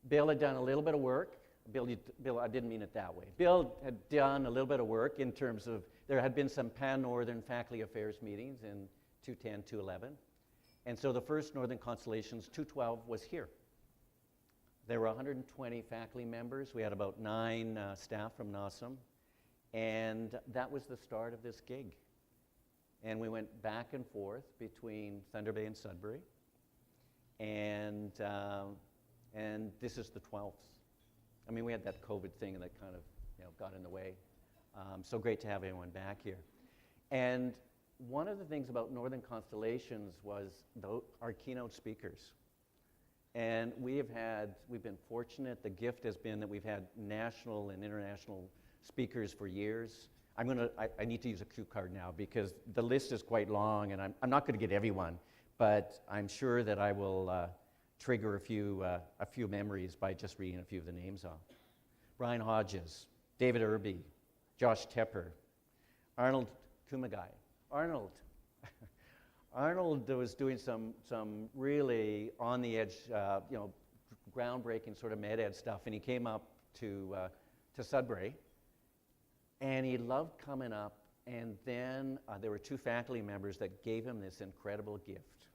Bill had done a little bit of work. Bill, I didn't mean it that way. Bill had done a little bit of work in terms of, there had been some pan-Northern faculty affairs meetings in 210, 211. And so the first Northern Constellations, 212, was here. There were 120 faculty members. We had about 9 staff from NOSM. And that was the start of this gig. And we went back and forth between Thunder Bay and Sudbury. And this is the 12th. I mean, we had that COVID thing and that kind of got in the way. So great to have everyone back here. And one of the things about Northern Constellations was our keynote speakers. And we've been fortunate. The gift has been that we've had national and international speakers for years. I need to use a cue card now because the list is quite long, and I'm not going to get everyone, but I'm sure that I will trigger a few memories by just reading a few of the names off. Brian Hodges, David Irby, Josh Tepper, Arnold Kumagai. Arnold was doing some really on the edge, groundbreaking sort of med ed stuff, and he came up to Sudbury, and he loved coming up. And then there were 2 faculty members that gave him this incredible gift.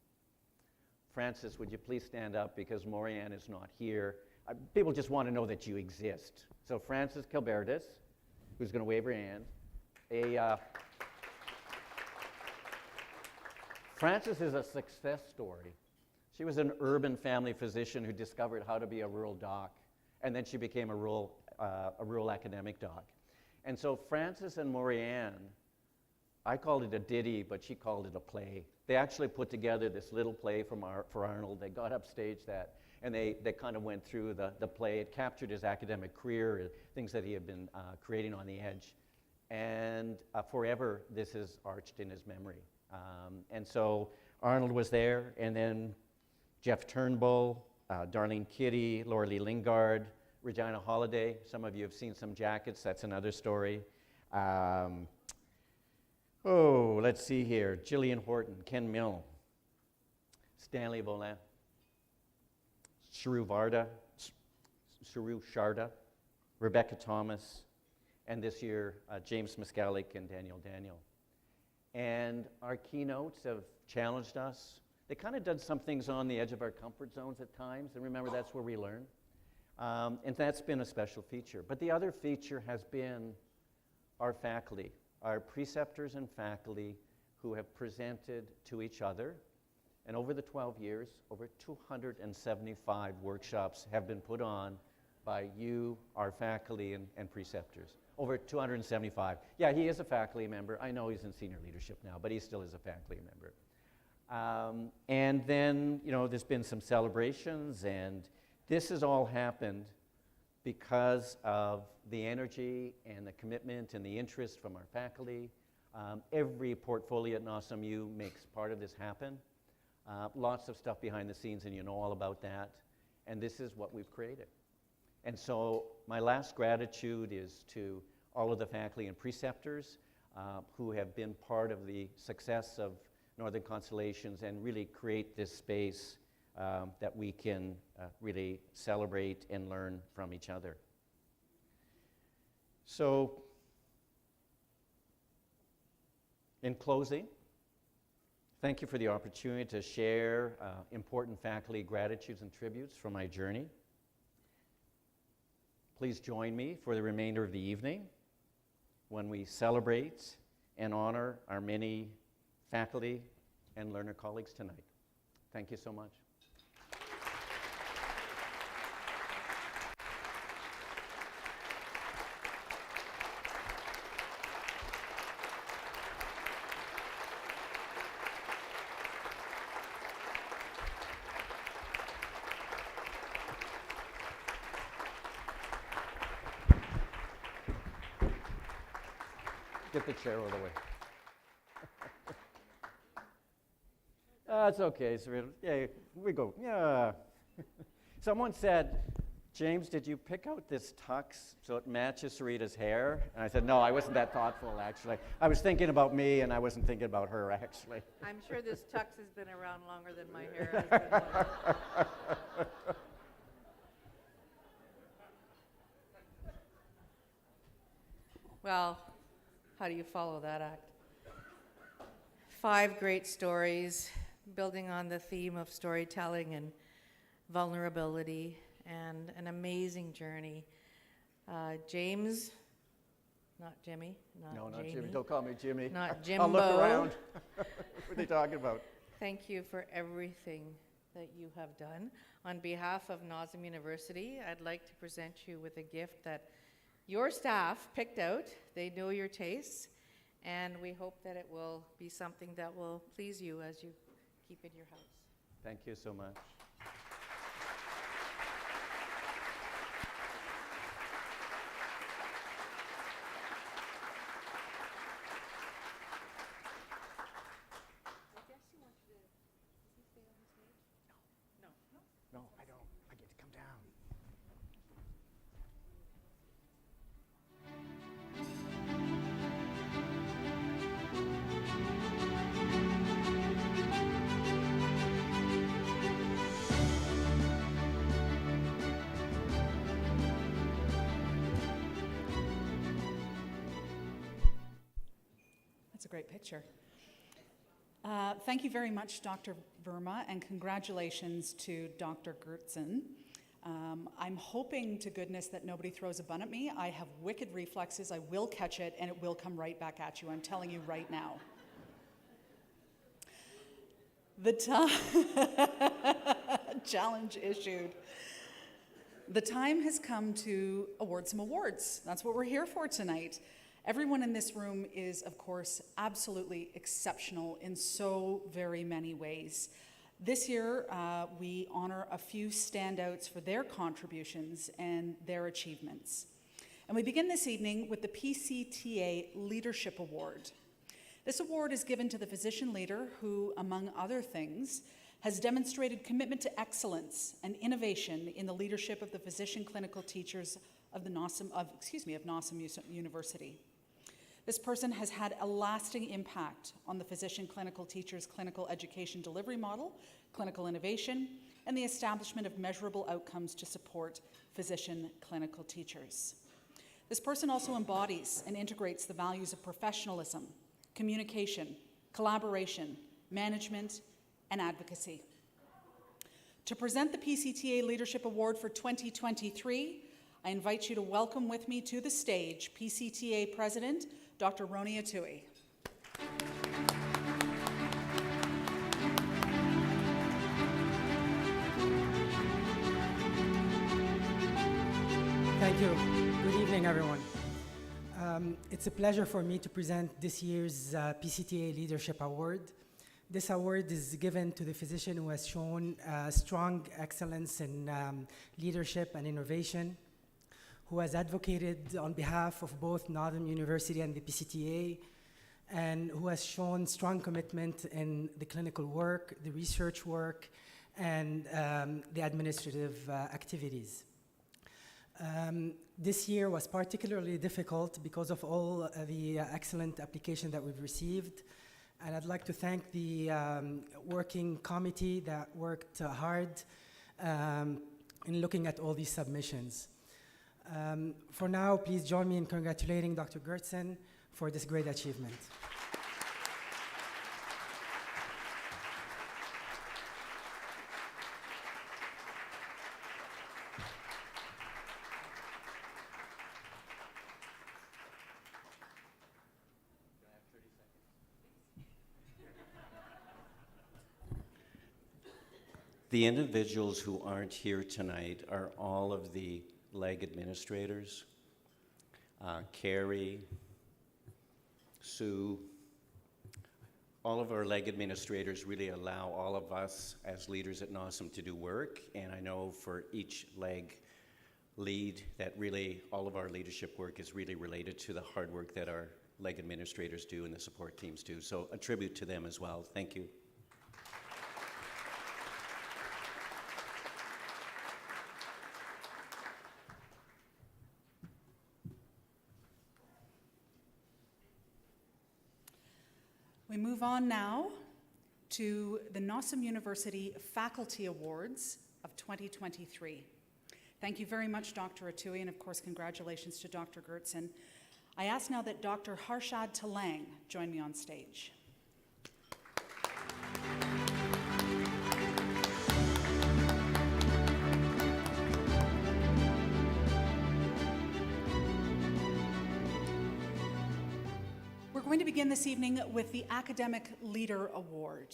Francis, would you please stand up because Morianne is not here. People just want to know that you exist. So Francis Kilbertis, who's going to wave her hand. Francis is a success story. She was an urban family physician who discovered how to be a rural doc, and then she became a rural academic doc. And so Francis and Morianne, I called it a ditty, but she called it a play. They actually put together this little play for Arnold. They got upstage that, and they kind of went through the play. It captured his academic career, things that he had been creating on the edge. And forever, this is arched in his memory. And so Arnold was there, and then Jeff Turnbull, Darlene Kitty, Laura Lee Lingard, Regina Holiday. Some of you have seen some jackets. That's another story. Let's see here. Gillian Horton, Ken Mill, Stanley Volin, Sharu Sharda, Rebecca Thomas, and this year, James Miskalik and Daniel. And our keynotes have challenged us. They kind of did some things on the edge of our comfort zones at times, and remember, that's where we learn. And that's been a special feature. But the other feature has been our faculty, our preceptors and faculty who have presented to each other. And over the 12 years, over 275 workshops have been put on by you, our faculty and preceptors. Over 275. Yeah, he is a faculty member. I know he's in senior leadership now, but he still is a faculty member. And then, there's been some celebrations, and this has all happened because of the energy and the commitment and the interest from our faculty. Every portfolio at NOSMU makes part of this happen. Lots of stuff behind the scenes, and you know all about that. And this is what we've created. And so my last gratitude is to all of the faculty and preceptors who have been part of the success of Northern Constellations and really create this space that we can really celebrate and learn from each other. So, in closing, thank you for the opportunity to share important faculty gratitudes and tributes from my journey. Please join me for the remainder of the evening when we celebrate and honor our many faculty and learner colleagues tonight. Thank you so much. Get the chair out of the way. That's okay, Sarita. Yeah, we go. Yeah. Someone said, James, did you pick out this tux so it matches Sarita's hair? And I said, no, I wasn't that thoughtful, actually. I was thinking about me, and I wasn't thinking about her, actually. I'm sure this tux has been around longer than my hair has been. Well, how do you follow that act? 5 great stories, building on the theme of storytelling and vulnerability, and an amazing journey. James, not Jimmy, not No, not Jamie, Jimmy. Don't call me Jimmy. not Jimbo. I'll look around. What are they talking about? Thank you for everything that you have done. On behalf of NOSM University, I'd like to present you with a gift that your staff picked out. They know your tastes, and we hope that it will be something that will please you as you keep in your house. Thank you so much. No, I don't. I get to come down. That's a great picture. Thank you very much, Dr. Verma, and congratulations to Dr. Gertzen. I'm hoping to goodness that nobody throws a bun at me. I have wicked reflexes. I will catch it, and it will come right back at you. I'm telling you right now. The challenge issued. The time has come to award some awards. That's what we're here for tonight. Everyone in this room is, of course, absolutely exceptional in so very many ways. This year, we honor a few standouts for their contributions and their achievements. And we begin this evening with the PCTA Leadership Award. This award is given to the physician leader who, among other things, has demonstrated commitment to excellence and innovation in the leadership of the physician clinical teachers of NOSM University. This person has had a lasting impact on the physician clinical teachers' clinical education delivery model, clinical innovation, and the establishment of measurable outcomes to support physician clinical teachers. This person also embodies and integrates the values of professionalism, communication, collaboration, management, and advocacy. To present the PCTA Leadership Award for 2023, I invite you to welcome with me to the stage PCTA President, Dr. Roni Atui. Thank you. Good evening, everyone. It's a pleasure for me to present this year's PCTA Leadership Award. This award is given to the physician who has shown strong excellence in leadership and innovation, who has advocated on behalf of both Northern University and the PCTA, and who has shown strong commitment in the clinical work, the research work, and the administrative activities. This year was particularly difficult because of all the excellent application that we've received. And I'd like to thank the working committee that worked hard in looking at all these submissions. For now, please join me in congratulating Dr. Gertzen for this great achievement. The individuals who aren't here tonight are all of the LEG administrators. Carrie, Sue, all of our LEG administrators really allow all of us as leaders at NOSM to do work, and I know for each LEG lead that really all of our leadership work is really related to the hard work that our LEG administrators do and the support teams do. So a tribute to them as well. Thank you. We move on now to the NOSM University Faculty Awards of 2023. Thank you very much, Dr. Atui, and of course, congratulations to Dr. Gertson. I ask now that Dr. Harshad Talang join me on stage. We're going to begin this evening with the Academic Leader Award.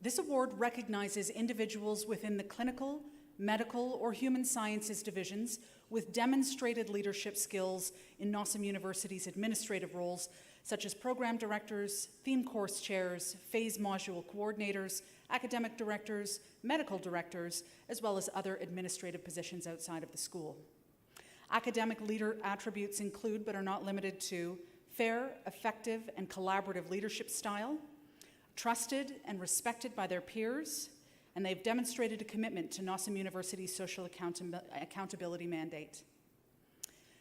This award recognizes individuals within the clinical, medical, or human sciences divisions with demonstrated leadership skills in NOSM University's administrative roles, such as program directors, theme course chairs, phase module coordinators, academic directors, medical directors, as well as other administrative positions outside of the school. Academic leader attributes include, but are not limited to, fair, effective, and collaborative leadership style, trusted and respected by their peers, and they've demonstrated a commitment to NOSM University's social accountability mandate.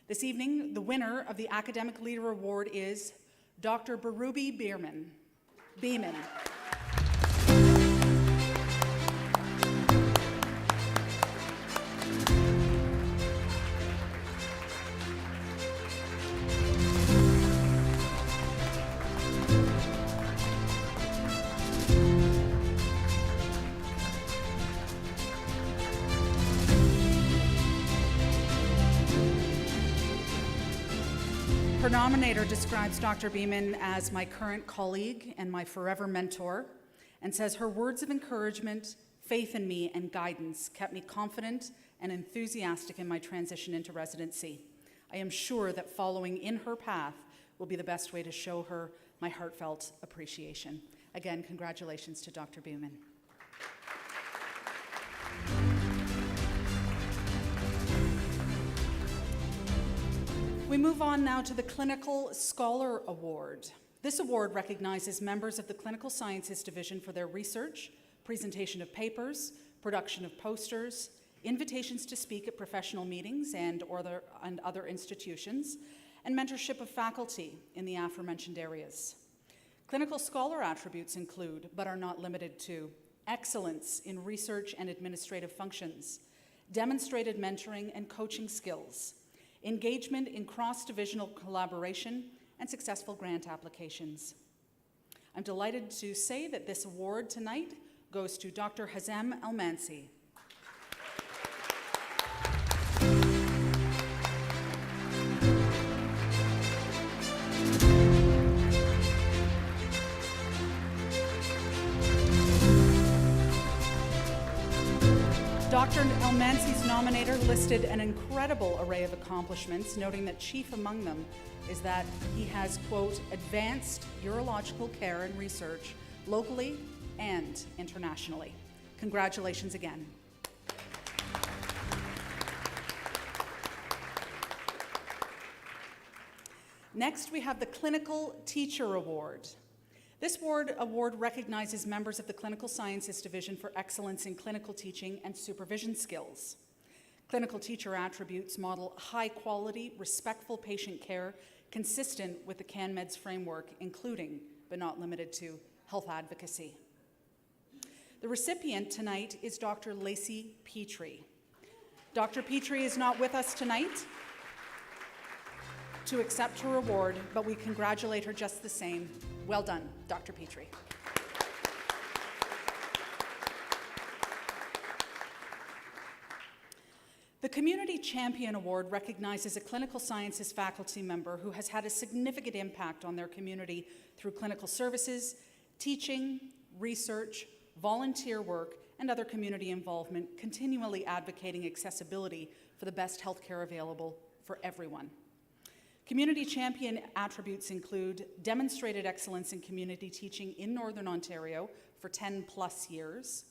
This evening, the winner of the Academic Leader Award is Dr. Barubi Beeman. Her nominator describes Dr. Beeman as my current colleague and my forever mentor, and says her words of encouragement, faith in me, and guidance kept me confident and enthusiastic in my transition into residency. I am sure that following in her path will be the best way to show her my heartfelt appreciation. Again, congratulations to Dr. Beeman. We move on now to the Clinical Scholar Award. This award recognizes members of the Clinical Sciences Division for their research, presentation of papers, production of posters, invitations to speak at professional meetings and other institutions, and mentorship of faculty in the aforementioned areas. Clinical scholar attributes include, but are not limited to, excellence in research and administrative functions, demonstrated mentoring and coaching skills, engagement in cross-divisional collaboration, and successful grant applications. I'm delighted to say that this award tonight goes to Dr. Hazem Almansi. Dr. Almansi's nominator listed an incredible array of accomplishments, noting that chief among them is that he has, quote, advanced urological care and research locally and internationally. Congratulations again. Next, we have the Clinical Teacher Award. This award recognizes members of the Clinical Sciences Division for excellence in clinical teaching and supervision skills. Clinical teacher attributes model high-quality, respectful patient care consistent with the CanMEDS framework, including, but not limited to, health advocacy. The recipient tonight is Dr. Lacey Petrie. Dr. Petrie is not with us tonight to accept her award, but we congratulate her just the same. Well done, Dr. Petrie. The Community Champion Award recognizes a clinical sciences faculty member who has had a significant impact on their community through clinical services, teaching, research, volunteer work, and other community involvement, continually advocating accessibility for the best healthcare available for everyone. Community champion attributes include demonstrated excellence in community teaching in Northern Ontario for 10 plus years,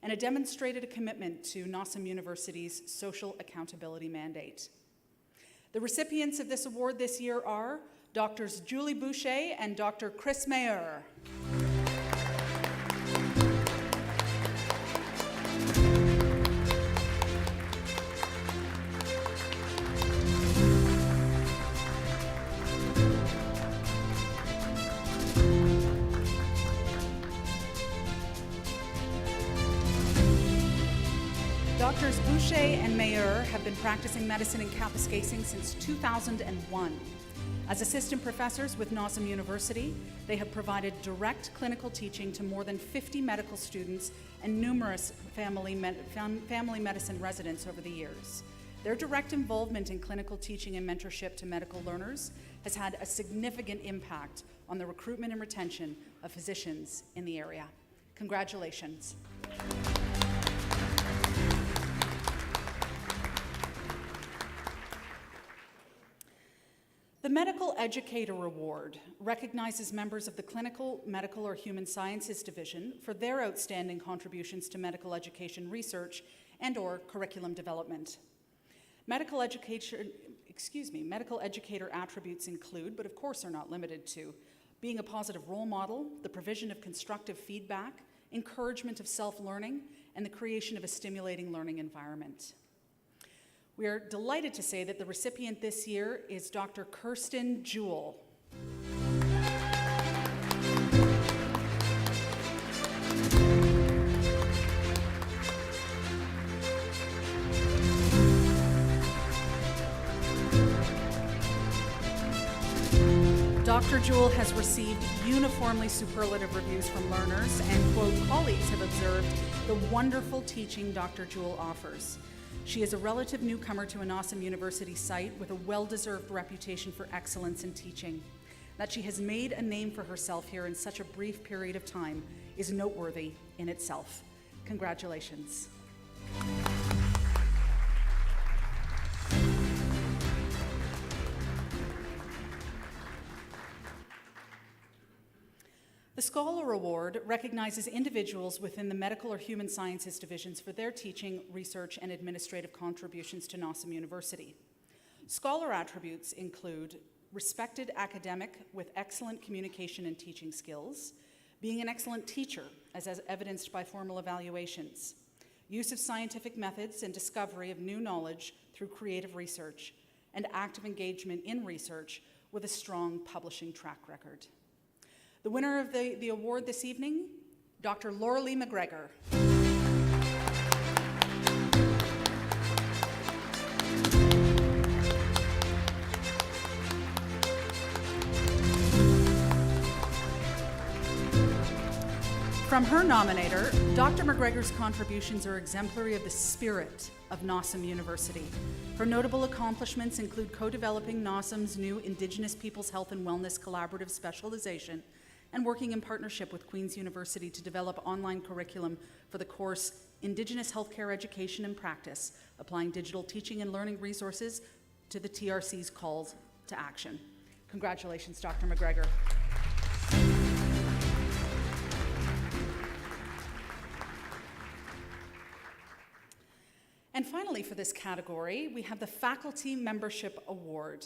and a demonstrated commitment to NOSM University's social accountability mandate. The recipients of this award this year are Drs. Julie Boucher and Dr. Chris Mayer. Drs. Boucher and Mayer have been practicing medicine in Kapuskasing since 2001. As assistant professors with NOSM University, they have provided direct clinical teaching to more than 50 medical students and numerous family medicine residents over the years. Their direct involvement in clinical teaching and mentorship to medical learners has had a significant impact on the recruitment and retention of physicians in the area. Congratulations. The Medical Educator Award recognizes members of the Clinical, Medical, or Human Sciences Division for their outstanding contributions to medical education research and/or curriculum development. Medical educator attributes include, but of course are not limited to, being a positive role model, the provision of constructive feedback, encouragement of self-learning, and the creation of a stimulating learning environment. We are delighted to say that the recipient this year is Dr. Kirsten Jewell. Dr. Jewell has received uniformly superlative reviews from learners, and, quote, colleagues have observed the wonderful teaching Dr. Jewell offers. She is a relative newcomer to a NOSM University site with a well-deserved reputation for excellence in teaching. That she has made a name for herself here in such a brief period of time is noteworthy in itself. Congratulations. The Scholar Award recognizes individuals within the medical or human sciences divisions for their teaching, research, and administrative contributions to NOSM University. Scholar attributes include respected academic with excellent communication and teaching skills, being an excellent teacher, as evidenced by formal evaluations, use of scientific methods and discovery of new knowledge through creative research, and active engagement in research with a strong publishing track record. The winner of the award this evening, Dr. Laura Lee McGregor. From her nominator, Dr. McGregor's contributions are exemplary of the spirit of NOSM University. Her notable accomplishments include co-developing NOSM's new Indigenous Peoples Health and Wellness Collaborative Specialization and working in partnership with Queen's University to develop online curriculum for the course Indigenous Healthcare Education and Practice, applying digital teaching and learning resources to the TRC's calls to action. Congratulations, Dr. McGregor. And finally, for this category, we have the Faculty Membership Award.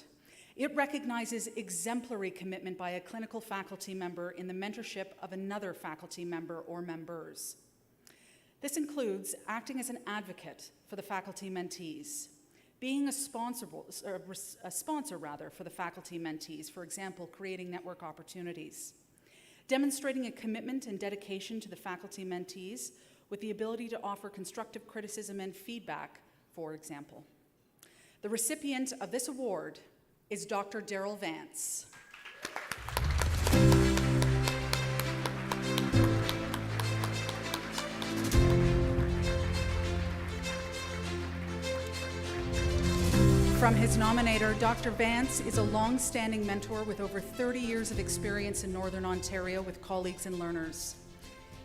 It recognizes exemplary commitment by a clinical faculty member in the mentorship of another faculty member or members. This includes acting as an advocate for the faculty mentees, being a sponsor for the faculty mentees, for example, creating network opportunities, demonstrating a commitment and dedication to the faculty mentees with the ability to offer constructive criticism and feedback, for example. The recipient of this award is Dr. Daryl Vance. From his nominator, Dr. Vance is a long-standing mentor with over 30 years of experience in Northern Ontario with colleagues and learners.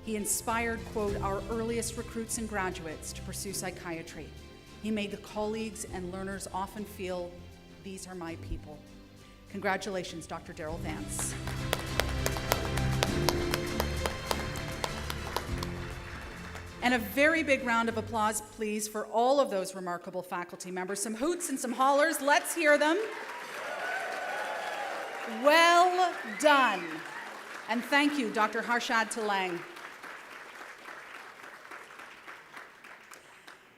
He inspired, quote, our earliest recruits and graduates to pursue psychiatry. He made the colleagues and learners often feel, these are my people. Congratulations, Dr. Darrell Vance. And a very big round of applause, please, for all of those remarkable faculty members. Some hoots and some hollers. Let's hear them. Well done. And thank you, Dr. Harshad Talang.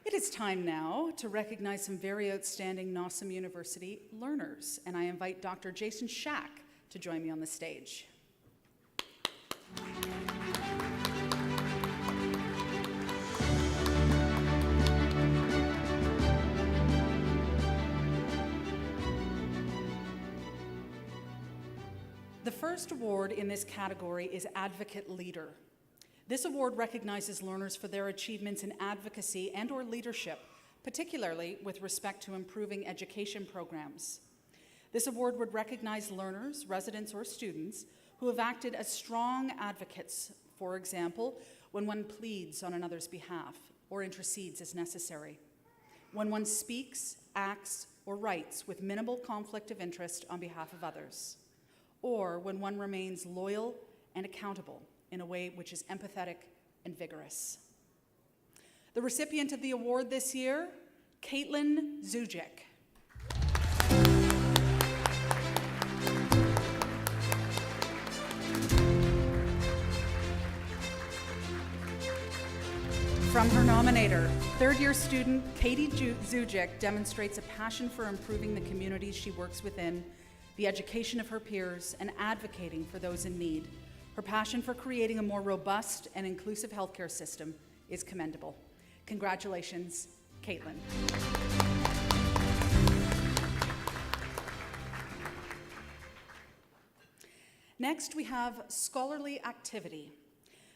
It is time now to recognize some very outstanding NOSM University learners, and I invite Dr. Jason Shack to join me on the stage. The first award in this category is Advocate Leader. This award recognizes learners for their achievements in advocacy and/or leadership, particularly with respect to improving education programs. This award would recognize learners, residents, or students who have acted as strong advocates, for example, when one pleads on another's behalf or intercedes as necessary, when one speaks, acts, or writes with minimal conflict of interest on behalf of others, or when one remains loyal and accountable in a way which is empathetic and vigorous. The recipient of the award this year, Caitlin Zujic. From her nominator, third-year student Katie Zujic demonstrates a passion for improving the communities she works within, the education of her peers, and advocating for those in need. Her passion for creating a more robust and inclusive healthcare system is commendable. Congratulations, Caitlin. Next, we have Scholarly Activity.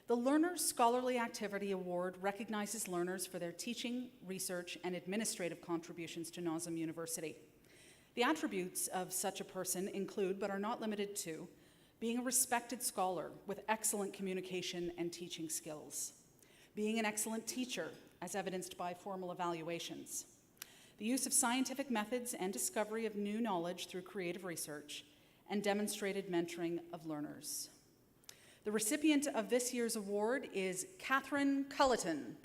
The Learner Scholarly Activity Award recognizes learners for their teaching, research, and administrative contributions to NOSM University. The attributes of such a person include, but are not limited to, being a respected scholar with excellent communication and teaching skills, being an excellent teacher, as evidenced by formal evaluations, the use of scientific methods and discovery of new knowledge through creative research, and demonstrated mentoring of learners. The recipient of this year's award is Catherine Culleton.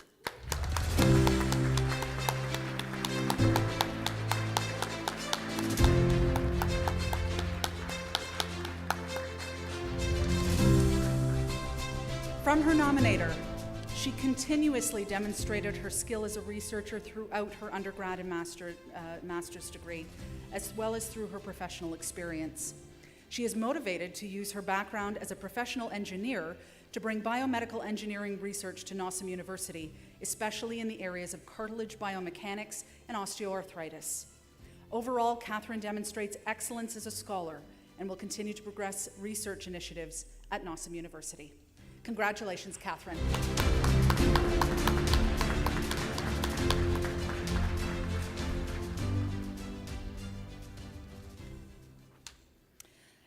From her nominator, she continuously demonstrated her skill as a researcher throughout her undergrad and master's degree, as well as through her professional experience. She is motivated to use her background as a professional engineer to bring biomedical engineering research to NOSM University, especially in the areas of cartilage biomechanics and osteoarthritis. Overall, Catherine demonstrates excellence as a scholar and will continue to progress research initiatives at NOSM University. Congratulations, Catherine.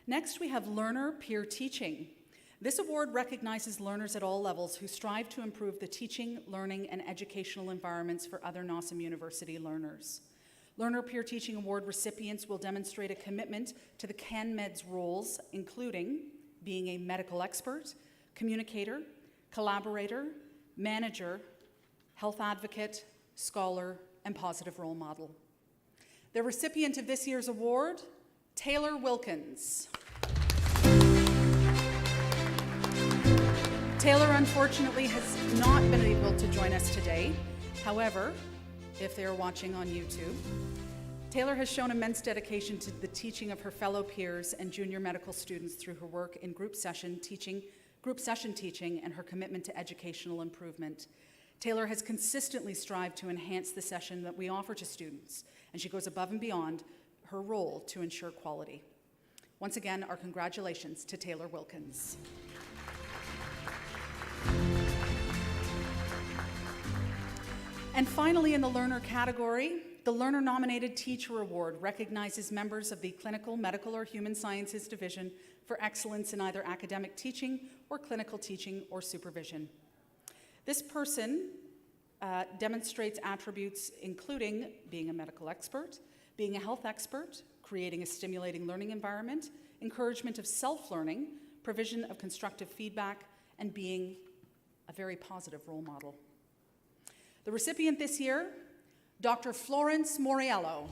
Next, we have Learner Peer Teaching. This award recognizes learners at all levels who strive to improve the teaching, learning, and educational environments for other NOSM University learners. Learner Peer Teaching Award recipients will demonstrate a commitment to the CanMed's roles, including being a medical expert, communicator, collaborator, manager, health advocate, scholar, and positive role model. The recipient of this year's award, Taylor Wilkins. Taylor, unfortunately, has not been able to join us today. However, if they are watching on YouTube, Taylor has shown immense dedication to the teaching of her fellow peers and junior medical students through her work in group session teaching, and her commitment to educational improvement. Taylor has consistently strived to enhance the session that we offer to students, and she goes above and beyond her role to ensure quality. Once again, our congratulations to Taylor Wilkins. And finally, in the learner category, the Learner Nominated Teacher Award recognizes members of the Clinical, Medical, or Human Sciences Division for excellence in either academic teaching or clinical teaching or supervision. This person demonstrates attributes including being a medical expert, being a health expert, creating a stimulating learning environment, encouragement of self-learning, provision of constructive feedback, and being a very positive role model. The recipient this year, Dr. Florence Moriello.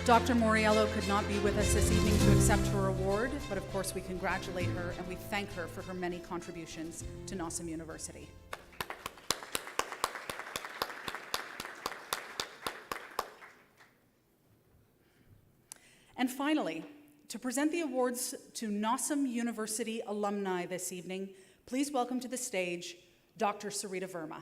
Dr. Moriello could not be with us this evening to accept her award, but of course we congratulate her and we thank her for her many contributions to NOSM University. And finally, to present the awards to NOSM University alumni this evening, please welcome to the stage Dr. Sarita Verma.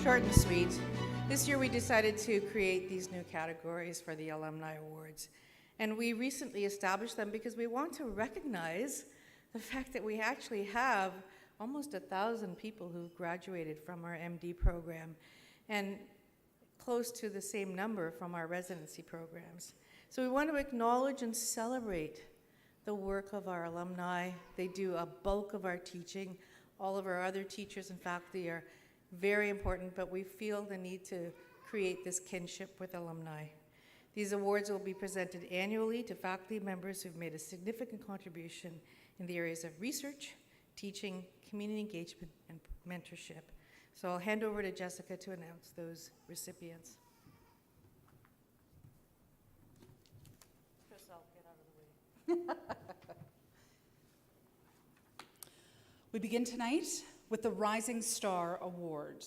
Short and sweet. This year we decided to create these new categories for the Alumni Awards. And we recently established them because we want to recognize the fact that we actually have almost 1,000 people who graduated from our MD program and close to the same number from our residency programs. So we want to acknowledge and celebrate the work of our alumni. They do a bulk of our teaching. All of our other teachers and faculty are very important, but we feel the need to create this kinship with alumni. These awards will be presented annually to faculty members who've made a significant contribution in the areas of research, teaching, community engagement, and mentorship. So I'll hand over to Jessica to announce those recipients. Chris, I'll get out of the way. We begin tonight with the Rising Star Award.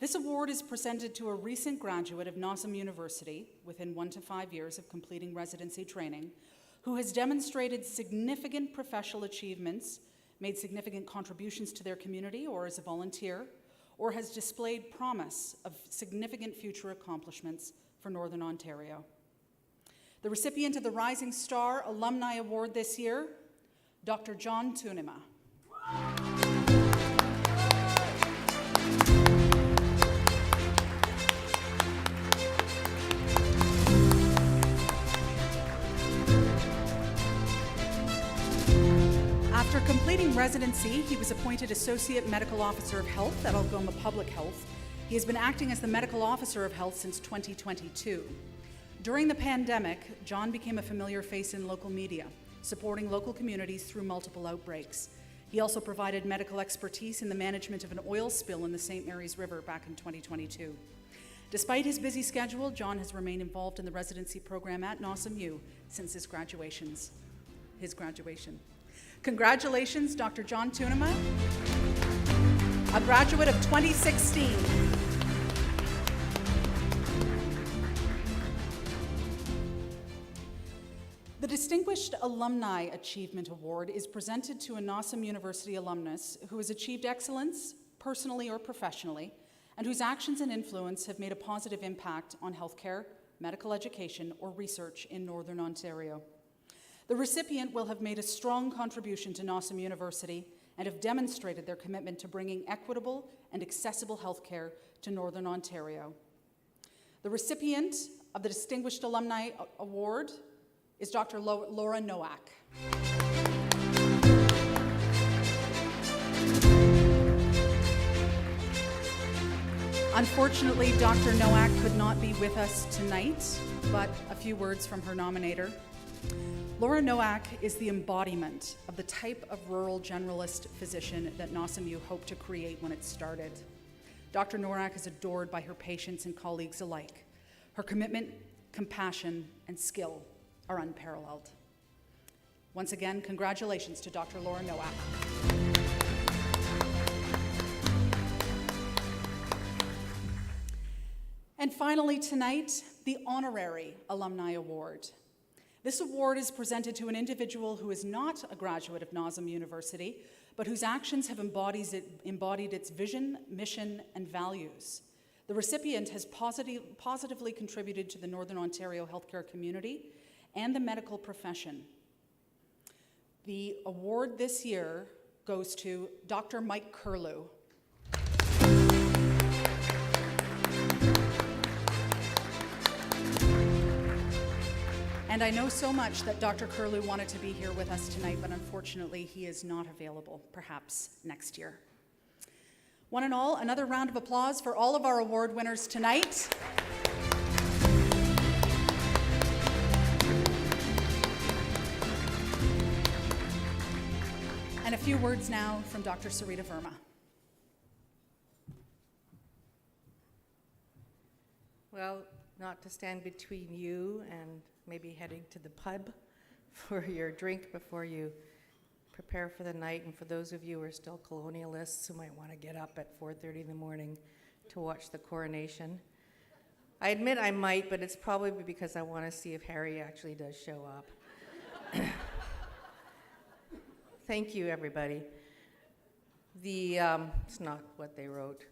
This award is presented to a recent graduate of NOSM University within 1 to 5 years of completing residency training, who has demonstrated significant professional achievements, made significant contributions to their community or as a volunteer, or has displayed promise of significant future accomplishments for Northern Ontario. The recipient of the Rising Star Alumni Award this year, Dr. John Tunima. After completing residency, he was appointed Associate Medical Officer of Health at Algoma Public Health. He has been acting as the Medical Officer of Health since 2022. During the pandemic, John became a familiar face in local media, supporting local communities through multiple outbreaks. He also provided medical expertise in the management of an oil spill in the St. Mary's River back in 2022. Despite his busy schedule, John has remained involved in the residency program at NOSMU since his graduation. Congratulations, Dr. John Tunima, a graduate of 2016. The Distinguished Alumni Achievement Award is presented to a NOSM University alumnus who has achieved excellence, personally or professionally, and whose actions and influence have made a positive impact on healthcare, medical education, or research in Northern Ontario. The recipient will have made a strong contribution to NOSM University and have demonstrated their commitment to bringing equitable and accessible healthcare to Northern Ontario. The recipient of the Distinguished Alumni Award is Dr. Laura Nowak. Unfortunately, Dr. Nowak could not be with us tonight, but a few words from her nominator. Laura Nowak is the embodiment of the type of rural generalist physician that NOSMU hoped to create when it started. Dr. Nowak is adored by her patients and colleagues alike. Her commitment, compassion, and skill are unparalleled. Once again, congratulations to Dr. Laura Nowak. And finally tonight, the Honorary Alumni Award. This award is presented to an individual who is not a graduate of NOSM University, but whose actions have embodied its vision, mission, and values. The recipient has positively contributed to the Northern Ontario healthcare community and the medical profession. The award this year goes to Dr. Mike Curlew. And I know so much that Dr. Curlew wanted to be here with us tonight, but unfortunately he is not available, perhaps next year. One and all, another round of applause for all of our award winners tonight. And a few words now from Dr. Sarita Verma. Well, not to stand between you and maybe heading to the pub for your drink before you prepare for the night, and for those of you who are still colonialists who might want to get up at 4:30 in the morning to watch the coronation. I admit I might, but it's probably because I want to see if Harry actually does show up. Thank you, everybody. It's not what they wrote.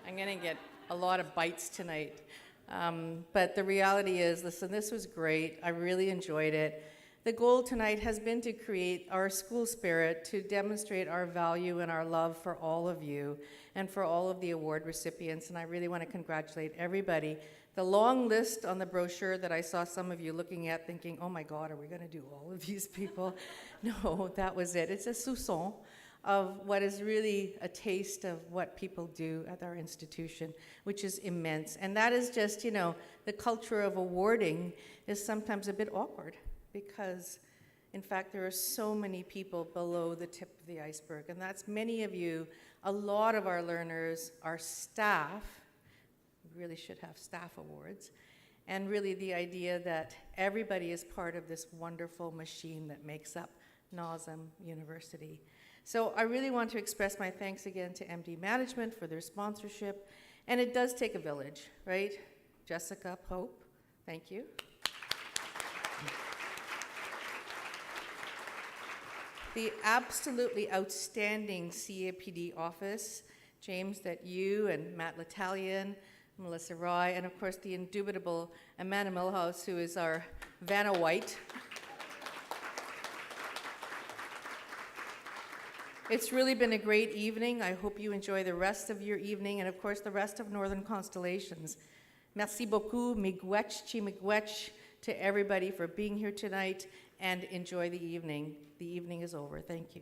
I'm going to get a lot of bites tonight. But the reality is, listen, this was great. I really enjoyed it. The goal tonight has been to create our school spirit, to demonstrate our value and our love for all of you and for all of the award recipients. And I really want to congratulate everybody. The long list on the brochure that I saw some of you looking at thinking, oh my God, are we going to do all of these people? No, that was it. It's a soupçon of what is really a taste of what people do at our institution, which is immense. And that is just, the culture of awarding is sometimes a bit awkward because, in fact, there are so many people below the tip of the iceberg. And that's many of you, a lot of our learners, our staff. We really should have staff awards. And really the idea that everybody is part of this wonderful machine that makes up NOSM University. So I really want to express my thanks again to MD Management for their sponsorship. And it does take a village, right? Jessica Pope, thank you. The absolutely outstanding CAPD office, James, that you and Matt L'Italian, Melissa Roy, and of course the indubitable Amanda Milhouse, who is our Vanna White. It's really been a great evening. I hope you enjoy the rest of your evening and of course the rest of Northern Constellations. Merci beaucoup, miigwech, chi miigwech, to everybody for being here tonight, and enjoy the evening. The evening is over. Thank you.